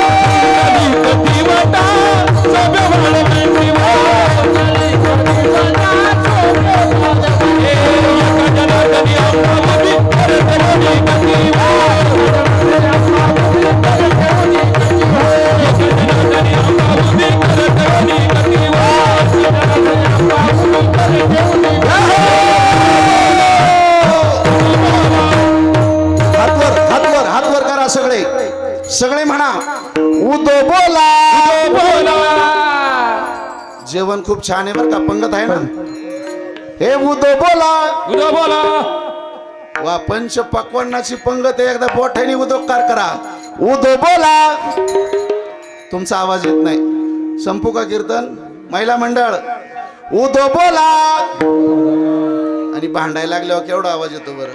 सगळे म्हणा उदो बोला. बोला जेवण खूप छान आहे बरं का, पंगत आहे ना. हे उदो बोला. उद्या बोला वा पंच पक्वान्नाची पंगत आहे. एकदा बोठाने उदोकार करा. उदो बोला. तुमचा आवाज येत नाही. संपू का कीर्तन? महिला मंडळ उदो बोला. आणि भांडायला लागल्यावर केवढा आवाज येतो बरं.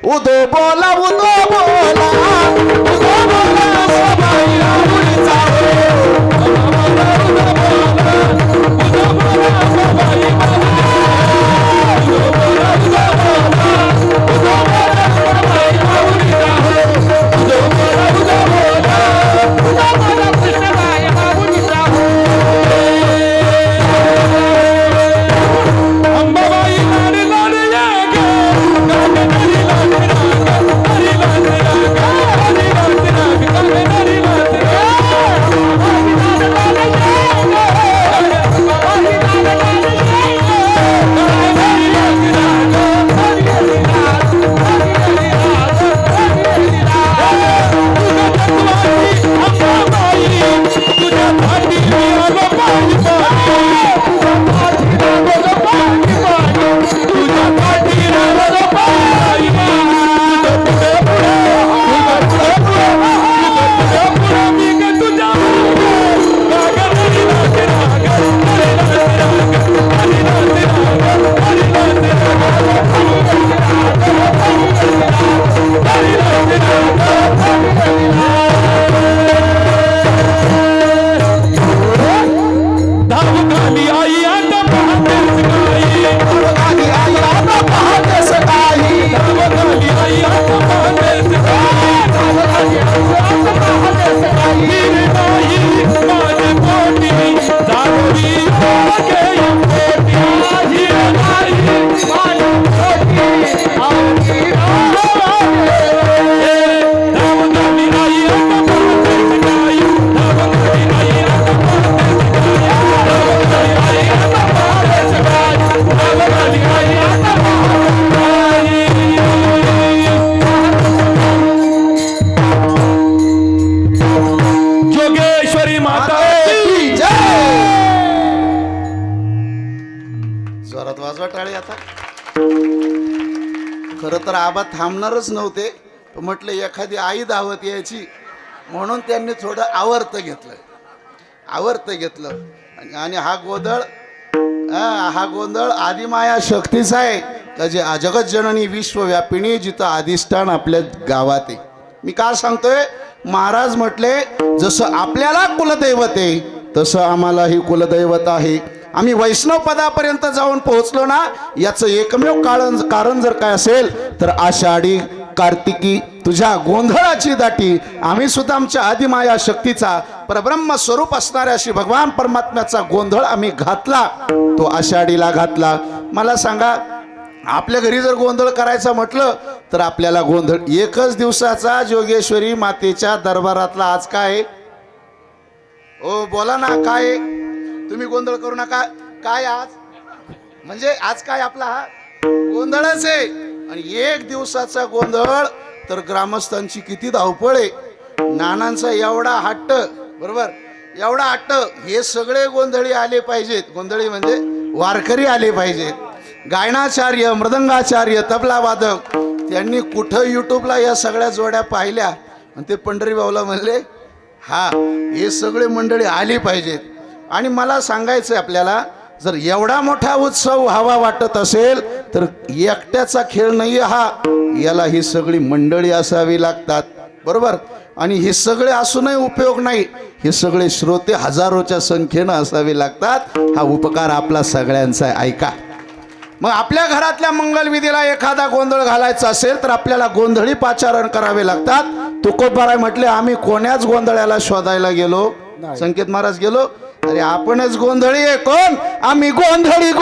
उदो बोला उदो बोला उदो बोला सबाई राहुरीचा खरं तर आबा थांबणारच नव्हते. म्हटलं एखादी आई धावत यायची म्हणून त्यांनी थोडं आवर्त घेतलं. आणि हा गोंधळ आदिमाया शक्तीचा आहे का जे जगत जननी विश्वव्यापिनी जिथं अधिष्ठान आपल्या गावात आहे. मी काय सांगतोय, महाराज म्हटले जसं आपल्याला कुलदैवत आहे तसं आम्हालाही कुलदैवत आहे. आम्ही वैष्णव पदापर्यंत जाऊन पोहोचलो ना, याचं एकमेव कारण जर काय असेल तर आषाढी कार्तिकी तुझ्या गोंधळाची दाटी आम्ही सुद्धा आमच्या आदिमाया शक्तीचा परब्रह्म स्वरूप असणाऱ्या श्री भगवान परमात्म्याचा गोंधळ आम्ही घातला, तो आषाढीला घातला. मला सांगा, आपल्या घरी जर गोंधळ करायचा म्हटलं तर आपल्याला गोंधळ एकच दिवसाचा जोगेश्वरी मातेच्या दरबारातला आज काय? ओ बोला ना, काय तुम्ही गोंधळ करू नका. काय आज म्हणजे आज काय आपला हा गोंधळच आहे. आणि एक दिवसाचा गोंधळ तर ग्रामस्थांची किती धावपळ आहे. नानांचा एवढा हट्ट, बरोबर, एवढा हट्ट. हे सगळे गोंधळी आले पाहिजेत. गोंधळी म्हणजे वारकरी आले पाहिजेत. गायनाचार्य, मृदंगाचार्य, तबला वादक त्यांनी कुठं युट्यूबला या सगळ्या जोड्या पाहिल्या आणि ते पंढरी भाऊला म्हणले हा हे सगळे मंडळी आली पाहिजेत. आणि मला सांगायचं आहे आपल्याला, जर एवढा मोठा उत्सव व्हावा वाटत असेल तर एकट्याचा खेळ नाही हा, याला ही सगळी मंडळी असावी लागतात, बरोबर. आणि हे सगळे असूनही उपयोग नाही, हे सगळे श्रोते हजारोच्या संख्येनं असावे लागतात. हा उपकार आपला सगळ्यांचा आहे. ऐका, मग आपल्या घरातल्या मंगलविधीला एखादा गोंधळ घालायचा असेल तर आपल्याला गोंधळी पाचारण करावे लागतात. तुकोबाराय म्हटले, आम्ही कोण्याच गोंधळ्याला शोधायला गेलो, संकेत महाराज गेलो, अरे आपणच गोंधळी आहे. कोण? आम्ही गोंधळी.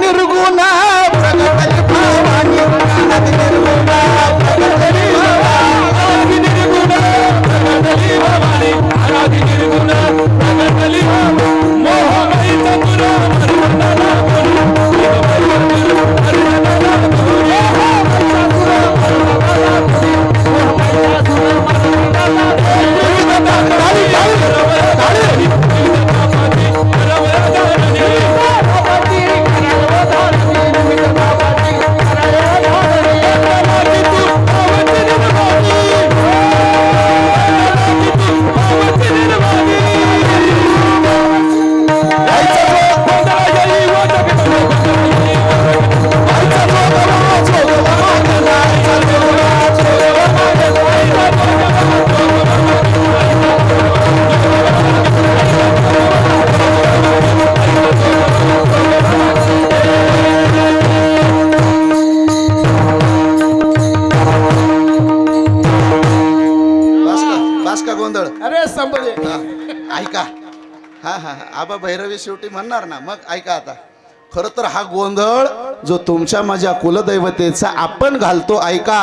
निर्गुण प्रगटली भावानी अनादि निर्गुण प्रगटली अनादि निर्गुण प्रगटली भवानी अनादि निर्गुण प्रगटली मोहमयी चतुर वर्णना करू गोंधळ. अरे संपले. ऐका, हा हा आबा भैरवी शेवटी म्हणणार ना, मग ऐका आता. खर तर हा गोंधळ जो तुमच्या माझ्या कुलदैवतेचा आपण घालतो, ऐका,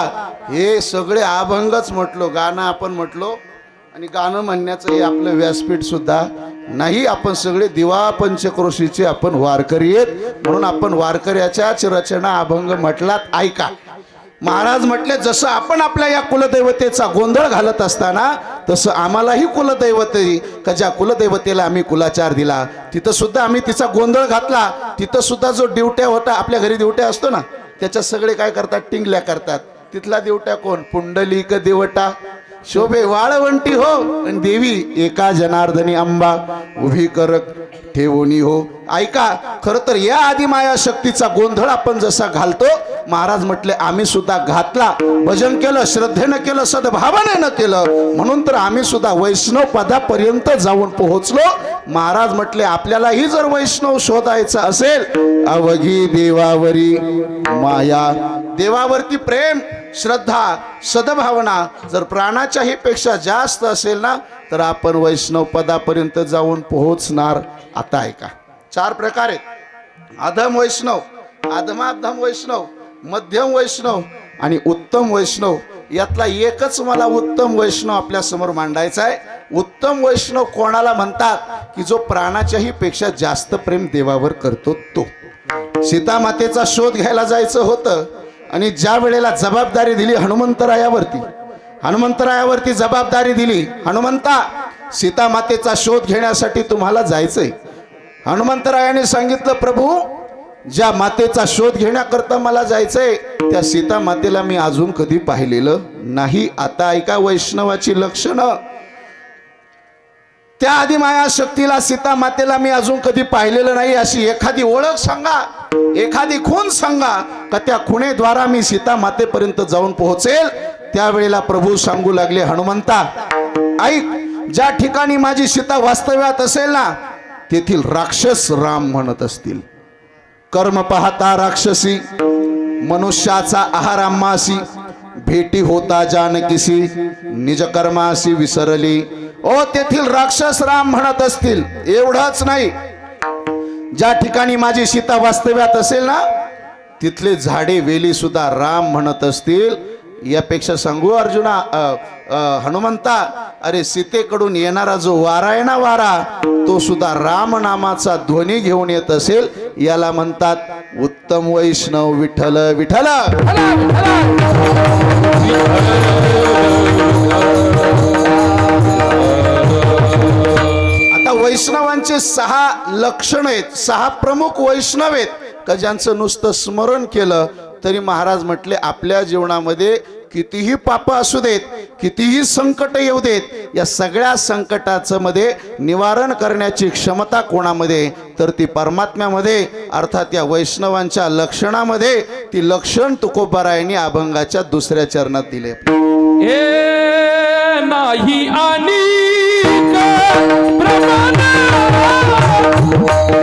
हे सगळे अभंगच म्हटलो, गाणं आपण म्हटलो, आणि गाणं म्हणण्याचं हे आपलं व्यासपीठ सुद्धा नाही. आपण सगळे दिवा पंचक्रोशीचे आपण वारकरी आहेत, म्हणून आपण वारकऱ्याच्याच रचना अभंग म्हटलात. ऐका, महाराज म्हटले जसं आपण आपल्या या कुलदैवतेचा गोंधळ घालत असताना तसं आम्हालाही कुलदैवते, का ज्या कुलदैवतेला आम्ही कुलाचार दिला तिथं सुद्धा आम्ही तिचा गोंधळ घातला. तिथं सुद्धा जो दिवट्या होता, आपल्या घरी दिवट्या असतो ना, त्याच्यात सगळे काय करतात, टिंगल्या करतात. तिथला दिवट्या कोण, पुंडलिक देवटा शोभे वाळवंटी हो, आणि देवी एका जनार्दनी अंबा उभी करक ठेवणी हो. ऐका, खर तर या आदिमाया शक्तीचा गोंधळ आपण जसा घालतो, महाराज म्हटले आम्ही सुद्धा घातला. भजन केलं, श्रद्धेनं केलं, सद्भावनेनं केलं, म्हणून तर आम्ही सुद्धा वैष्णव पदापर्यंत जाऊन पोहोचलो. महाराज म्हटले आपल्यालाही जर वैष्णव शोधायचं असेल, अवघी देवावरी माया, देवावरती प्रेम, श्रद्धा, सद्भावना जर प्राणाच्याही पेक्षा जास्त असेल ना, तर आपण वैष्णव पदापर्यंत जाऊन पोहोचणार. आता ऐका, 4 प्रकार आहेत. अधम वैष्णव, अधमाधम वैष्णव, मध्यम वैष्णव आणि उत्तम वैष्णव. यातला एकच मला उत्तम वैष्णव आपल्या समोर मांडायचा आहे. उत्तम वैष्णव कोणाला म्हणतात, की जो प्राणाच्याही पेक्षा जास्त प्रेम देवावर करतो तो. सीता मातेचा शोध घ्यायला जायचं होतं, आणि ज्या वेळेला जबाबदारी दिली हनुमंतरायावरती जबाबदारी दिली, हनुमंता सीता मातेचा शोध घेण्यासाठी तुम्हाला जायचंय. हनुमंतरायाने सांगितलं, प्रभू ज्या मातेचा शोध घेण्याकरता मला जायचंय, त्या सीता मातेला मी अजून कधी पाहिलेलं नाही. आता ऐका वैष्णवाची लक्षणं. त्या आदिमाया शक्तीला, सीता मातेला मी अजून कधी पाहिलेलं नाही, अशी एखादी ओळख सांगा, एखादी खूण सांगा, का त्या खुणेद्वारा मी सीता मातेपर्यंत जाऊन पोहोचेल. त्यावेळेला प्रभू सांगू लागले, हनुमंता ऐक, ज्या ठिकाणी माझी सीता वास्तव्यात असेल ना, तेथील राक्षस राम म्हणत असतील, कर्म पाहता राक्षसी, मनुष्याचा आहार आम्हासी, भेटी होता जानकीसी, निज कर्मासी विसरली. ओ तेथील राक्षस राम म्हणत असतील. एवढंच नाही, ज्या ठिकाणी माझी सीता वास्तव्यात असेल ना, तिथले झाडे वेली सुद्धा राम म्हणत असतील. यापेक्षा सांगू अर्जुना, हनुमंता, अरे सीतेकडून येणारा जो वारा आहे ना, वारा, तो सुद्धा राम नामाचा ध्वनी घेऊन येत असेल. याला म्हणतात उत्तम वैष्णव. विठ्ठल विठ्ठल. आता वैष्णवांचे 6 लक्षण आहेत, 6 प्रमुख वैष्णव आहेत, का ज्यांचं नुसतं स्मरण केलं तरी महाराज म्हटले आपल्या जीवनामध्ये कितीही पाप असू देत, कितीही संकट येऊ देत, या सगळ्या संकटाचं मध्ये निवारण करण्याची क्षमता कोणामध्ये, तर ती परमात्म्यामध्ये, अर्थात या वैष्णवांच्या लक्षणामध्ये. ती लक्षण तुकोबारायांनी अभंगाच्या 2ऱ्या चरणात दिले. ए नाही आणि प्रमाण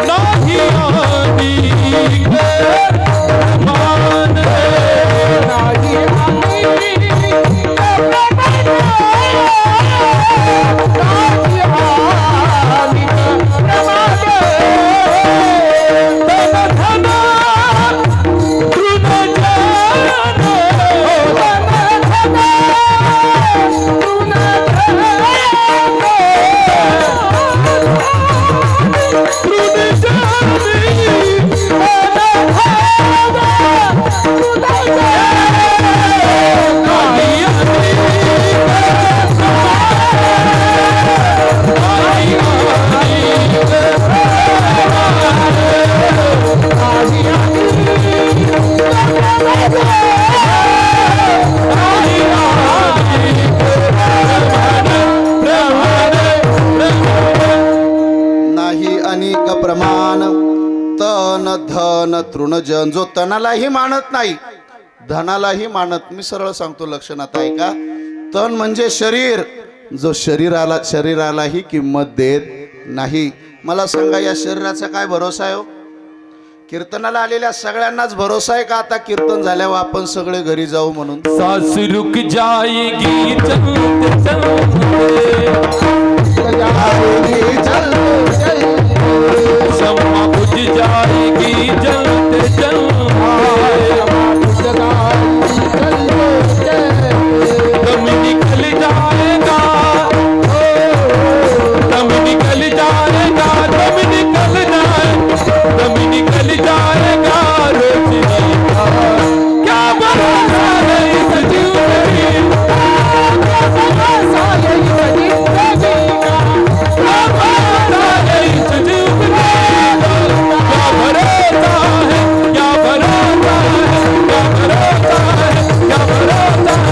नाही आणि प्रमाण नाही तृणजन, जो तनालाही मानत नाही धनालाही मानत. मी सरळ सांगतो, लक्षणात आहे का? तन म्हणजे शरीर, जो शरीरालाही किंमत देत नाही. मला सांगा, या शरीराचा काय भरोसा आहे हो? कीर्तनाला आलेल्या सगळ्यांनाच भरोसा आहे का आता कीर्तन झाल्यावर आपण सगळे घरी जाऊ म्हणून? सास रुक जाएगी चलते चलते, शम्मा बुझ जाएगी जलते जलते, दम निकल जाएगा, दम निकल जाएगा, दम निकल जाएगा, दम निकल जाएगा रोशनी का। क्या भरोसा है इस जिंदगी का, क्या भरोसा है इस जिंदगी का, क्या भरोसा है इस जिंदगी का, क्या भरोसा है, क्या भरोसा है, क्या भरोसा है, क्या भरोसा है,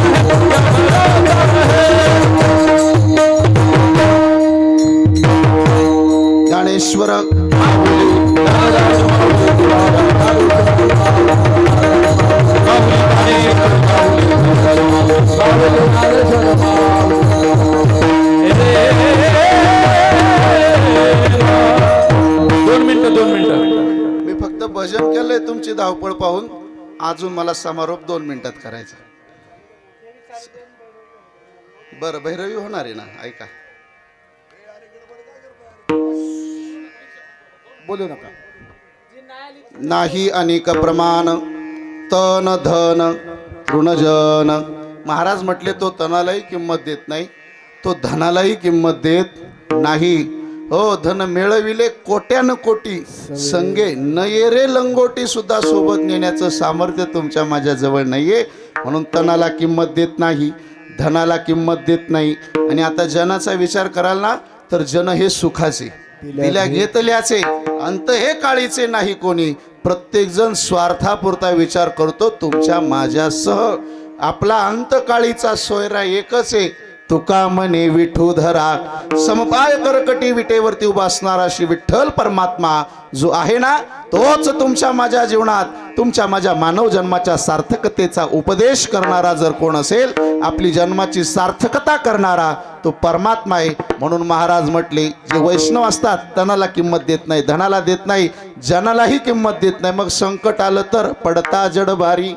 क्या भरोसा है। ज्ञानेश्वर दोन मिनिटं मी फक्त भजन केलंय तुमची धावपळ पाहून. अजून मला समारोप 2 मिनिटात करायचा. बरं, भैरवी होणार आहे ना? ऐका, बोलू नका. नाही अनेक प्रमाण तन धन तृणजन. महाराज म्हटले, तो तनालाही किंमत देत नाही, तो धनालाही किंमत देत नाही. हो, धन मिळविले कोट्यान कोटी, संगे न ये रे लंगोटी सुद्धा सोबत नेण्याचं सामर्थ्य तुमच्या माझ्या जवळ नाहीये. म्हणून तनाला किंमत देत नाही, धनाला किंमत देत नाही. आणि आता जनाचा विचार कराल ना, तर जन हे सुखाचे, दिल्या घेतल्याचे, अंत हे काळीचे नाही कोणी. प्रत्येक जण स्वार्थापुरता विचार करतो तुमच्या माझ्यासह. आपला अंतकाळीचा सोयरा एकच आहे. तुका म्हणे विठूधरा, समपाय करकटी विटेवरती उभा असणारा श्री विठ्ठल परमात्मा जो आहे ना, तोच तुमच्या माझ्या जीवनात, तुमच्या माझ्या मानव जन्माच्या सार्थकतेचा उपदेश करणारा जर कोण असेल, आपली जन्माची सार्थकता करणारा, तो परमात्मा आहे. म्हणून महाराज म्हटले, जे वैष्णव असतात तनाला किंमत देत नाही, धनाला देत नाही, जनालाही किंमत देत नाही. मग संकट आलं तर पडता जड भारी,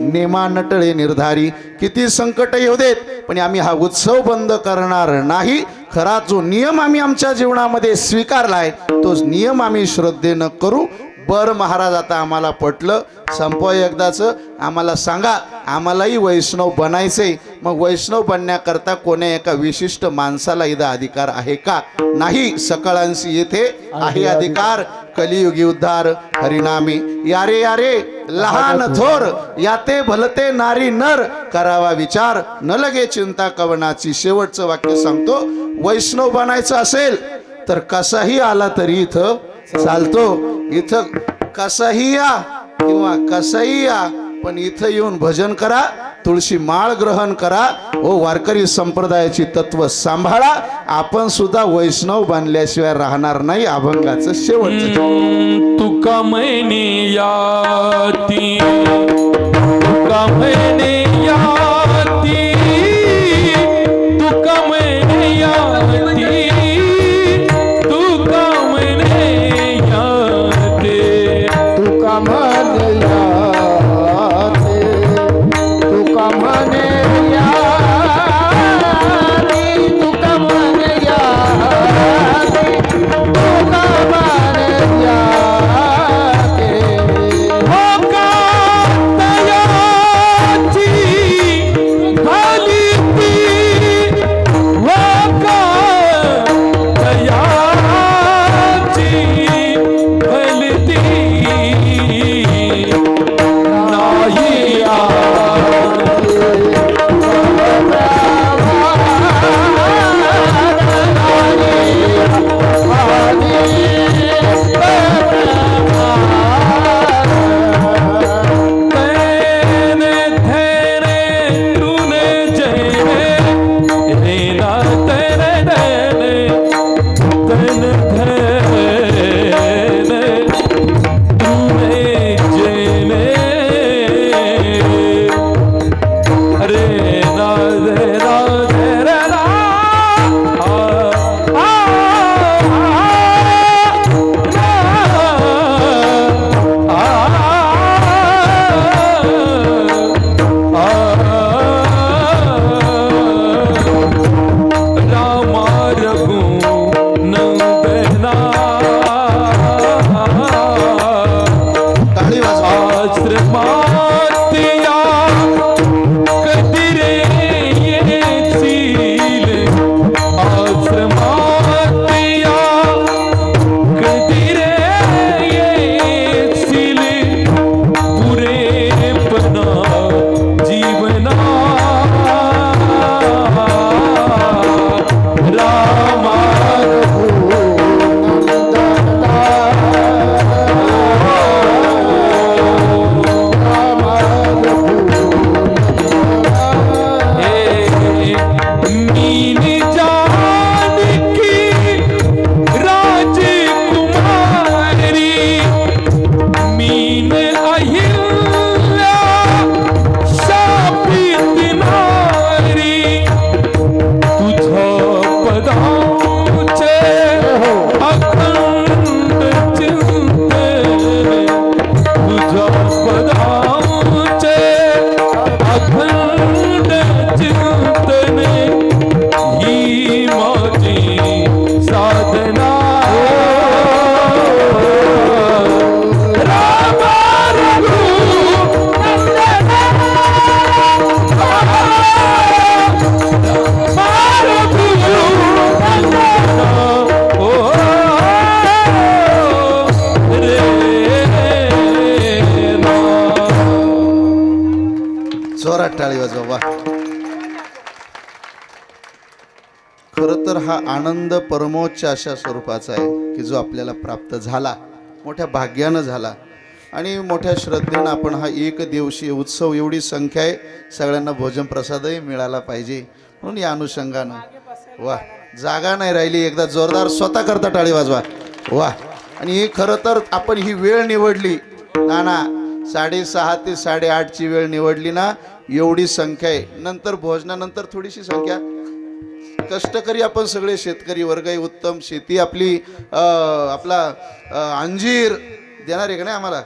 नेमा नटळे निर्धारी. किती संकट येऊ देत, पण आम्ही हा उत्सव बंद करणार नाही. खरा जो नियम आम्ही आमच्या जीवनामध्ये स्वीकारलाय, तोच नियम आम्ही श्रद्धेनं करू. बरं महाराज, आता आम्हाला पटलं, संपवा एकदाचं. आम्हाला सांगा, आम्हालाही वैष्णव बनायचंय. मग वैष्णव बनण्याकरता कोण्या एका विशिष्ट माणसाला इथं अधिकार आहे का? नाही. सकळांशी येथे आहे अधिकार. कलियुगी उद्धार हरिनामी. यारे यारे लहान थोर, याते भलते नारी नर, करावा विचार न लगे चिंता कवनाची. शेवटचं वाक्य सांगतो, वैष्णव बनायचं असेल तर कसाही आला तरी इथं चालतो. इथं कसाही या किंवा कसाही या, पण इथं येऊन भजन करा, तुळशी माळ ग्रहण करा. ओ वारकरी संप्रदायाची तत्व सांभाळा. आपण सुद्धा वैष्णव बांधल्याशिवाय राहणार नाही. अभंगाचं शेवटचं. तुका मैने याती, तुका मैने याती, तुका मैने याती, तुका मैने याते, तुका म्हणे याते, तुका म्हणे याते, तुका म्हणे याते, तुका म्हणे याते. हो का तया जोरात टाळी वाजवा. वा. खरं तर हा आनंद परमोच्च अशा स्वरूपाचा आहे की जो आपल्याला प्राप्त झाला, मोठ्या भाग्यानं झाला आणि मोठ्या श्रद्धेनं आपण हा एक दिवसीय उत्सव, एवढी संख्या आहे, सगळ्यांना भोजन प्रसादही मिळाला पाहिजे म्हणून या अनुषंगानं वा जागा नाही राहिली. एकदा जोरदार स्वतः करता टाळी वाजवा. वा. आणि हे खरं तर आपण ही वेळ निवडली ना 6:30 ते 8:30ची वेळ निवडली ना, एवढी संख्या आहे. नंतर भोजनानंतर थोडीशी संख्या, कष्टकरी आपण सगळे शेतकरी वर्ग आहे, उत्तम शेती आपली, आपला अंजीर देणार आहे का नाही आम्हाला,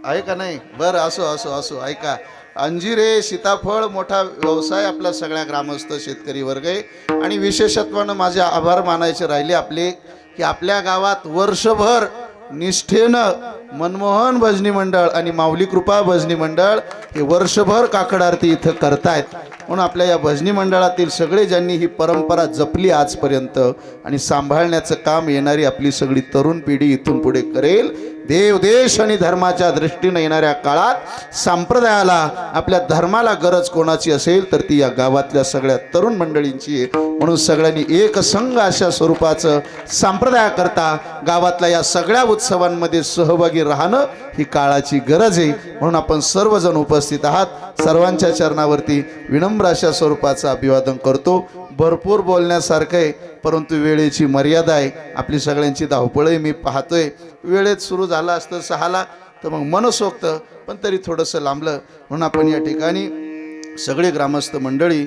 आहे का नाही? बरं, असो असो असो, ऐका, अंजीर आहे, सीताफळ, मोठा व्यवसाय आपला सगळ्या ग्रामस्थ शेतकरी वर्ग आहे. आणि विशेषत्वानं माझे आभार मानायचे राहिले आपले की आपल्या गावात वर्षभर निष्ठेनं मनमोहन भजनी मंडळ आणि माऊली कृपा भजनी मंडळ हे वर्षभर काकड आरती इथं करतायत. म्हणून आपल्या या भजनी मंडळातील सगळे ज्यांनी ही परंपरा जपली आजपर्यंत आणि सांभाळण्याचं काम येणारी आपली सगळी तरुण पिढी इथून पुढे करेल. देव, देश आणि धर्माच्या दृष्टीने येणाऱ्या काळात संप्रदायाला, आपल्या धर्माला गरज कोणाची असेल तर ती या गावातल्या सगळ्या तरुण मंडळींची आहे. म्हणून सगळ्यांनी एक संघ अशा स्वरूपाचं संप्रदायाकरता गावातल्या या सगळ्या उत्सवांमध्ये सहभागी राहणं ही काळाची गरज आहे. म्हणून आपण सर्वजण उपस्थित आहात. सर्वांच्या चरणावरती विनम्र अशा स्वरूपाचं अभिवादन करतो. भरपूर बोलण्यासारखं आहे परंतु वेळेची मर्यादा आहे. आपली सगळ्यांची धावपळही मी पाहतोय. वेळेत सुरू झालं असतं 6ला तर मग मनसोक्त, पण तरी थोडंसं लांबलं म्हणून आपण या ठिकाणी सगळे ग्रामस्थ मंडळी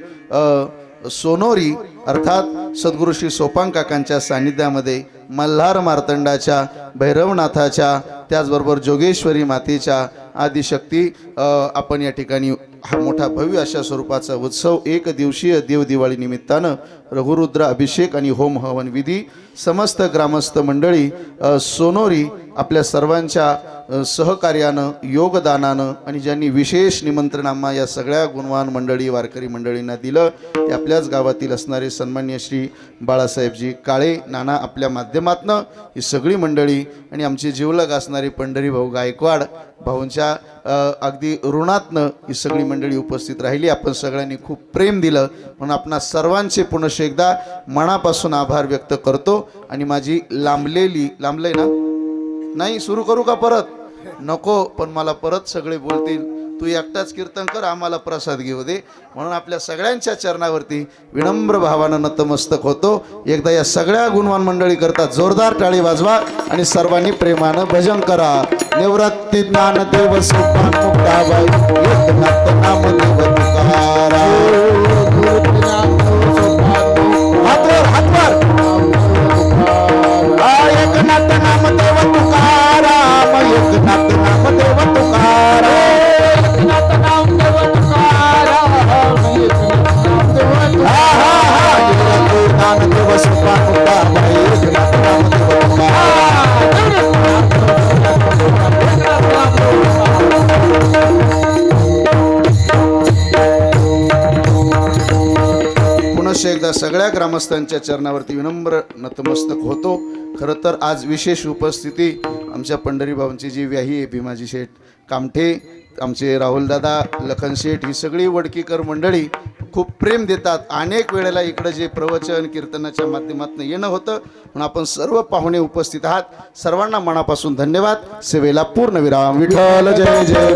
सोनोरी अर्थात सद्गुरू श्री सोपान काकांच्या सान्निध्यामध्ये मल्हार मार्तंडाच्या, भैरवनाथाच्या, त्याचबरोबर जोगेश्वरी मातेच्या आदिशक्ती आपण या ठिकाणी हा मोठा भव्य अशा स्वरूपाचा उत्सव एक दिवसीय देवदिवाळी निमित्तानं रघुरुद्र अभिषेक आणि होम हवन विधी समस्त ग्रामस्थ मंडळी सोनोरी आपल्या सर्वांच्या सहकार्यानं, योगदानानं आणि ज्यांनी विशेष निमंत्रण आम्हा या सगळ्या गुणवान मंडळी, वारकरी मंडळींना दिलं ते आपल्याच गावातील असणारे सन्मान्य श्री बाळासाहेबजी काळे नाना आपल्या माध्यमातनं ही सगळी मंडळी आणि आमचे जीवलग असणारे पंढरी भाऊ गायकवाड भाऊंच्या अगदी ऋणातनं ही सगळी मंडळी उपस्थित राहिली. आपण सगळ्यांनी खूप प्रेम दिलं म्हणून आपणा सर्वांचे पुनश्च एकदा मनापासून आभार व्यक्त करतो. आणि माझी लांबलंय ना, नाही सुरू करू का परत? नको, पण मला परत सगळे बोलतील तू एकटाच कीर्तन कर, आम्हाला प्रसाद घेऊ दे. म्हणून आपल्या सगळ्यांच्या चरणावरती विनम्र भावानं नतमस्तक होतो. एकदा या सगळ्या गुणवान मंडळी करता जोरदार टाळी वाजवा आणि सर्वांनी प्रेमानं भजन करा. निवृत्ती ज्ञानदेव सोपान मुक्ताबाई एकनाथ नामदेव तुकाराम. हातवर एकनाथ नामदेव तुकाराम, एकनाथ नामदेव तुकाराम, एकनाथ नामदेव तुकाराम, ज्ञानदेव सोपान मुक्ताबाई एकनाथ नामदेव पुनश्च एकदा सगळ्या ग्रामस्थांच्या चरणावरती विनम्र नतमस्तक होतो. खरं तर आज विशेष उपस्थिती आमच्या पंढरीबाबांची जी व्याही आहे, भीमाजी शेठ कामठे, आमचे राहुलदादा, लखन शेठ, ही सगळी वडकीकर मंडळी खूप प्रेम देतात. अनेक वेळेला इकडं जे प्रवचन कीर्तनाच्या माध्यमातून येणं होतं म्हणून आपण सर्व पाहुणे उपस्थित आहात. सर्वांना मनापासून धन्यवाद. सेवेला पूर्ण विराम. विठ्ठल जय जय.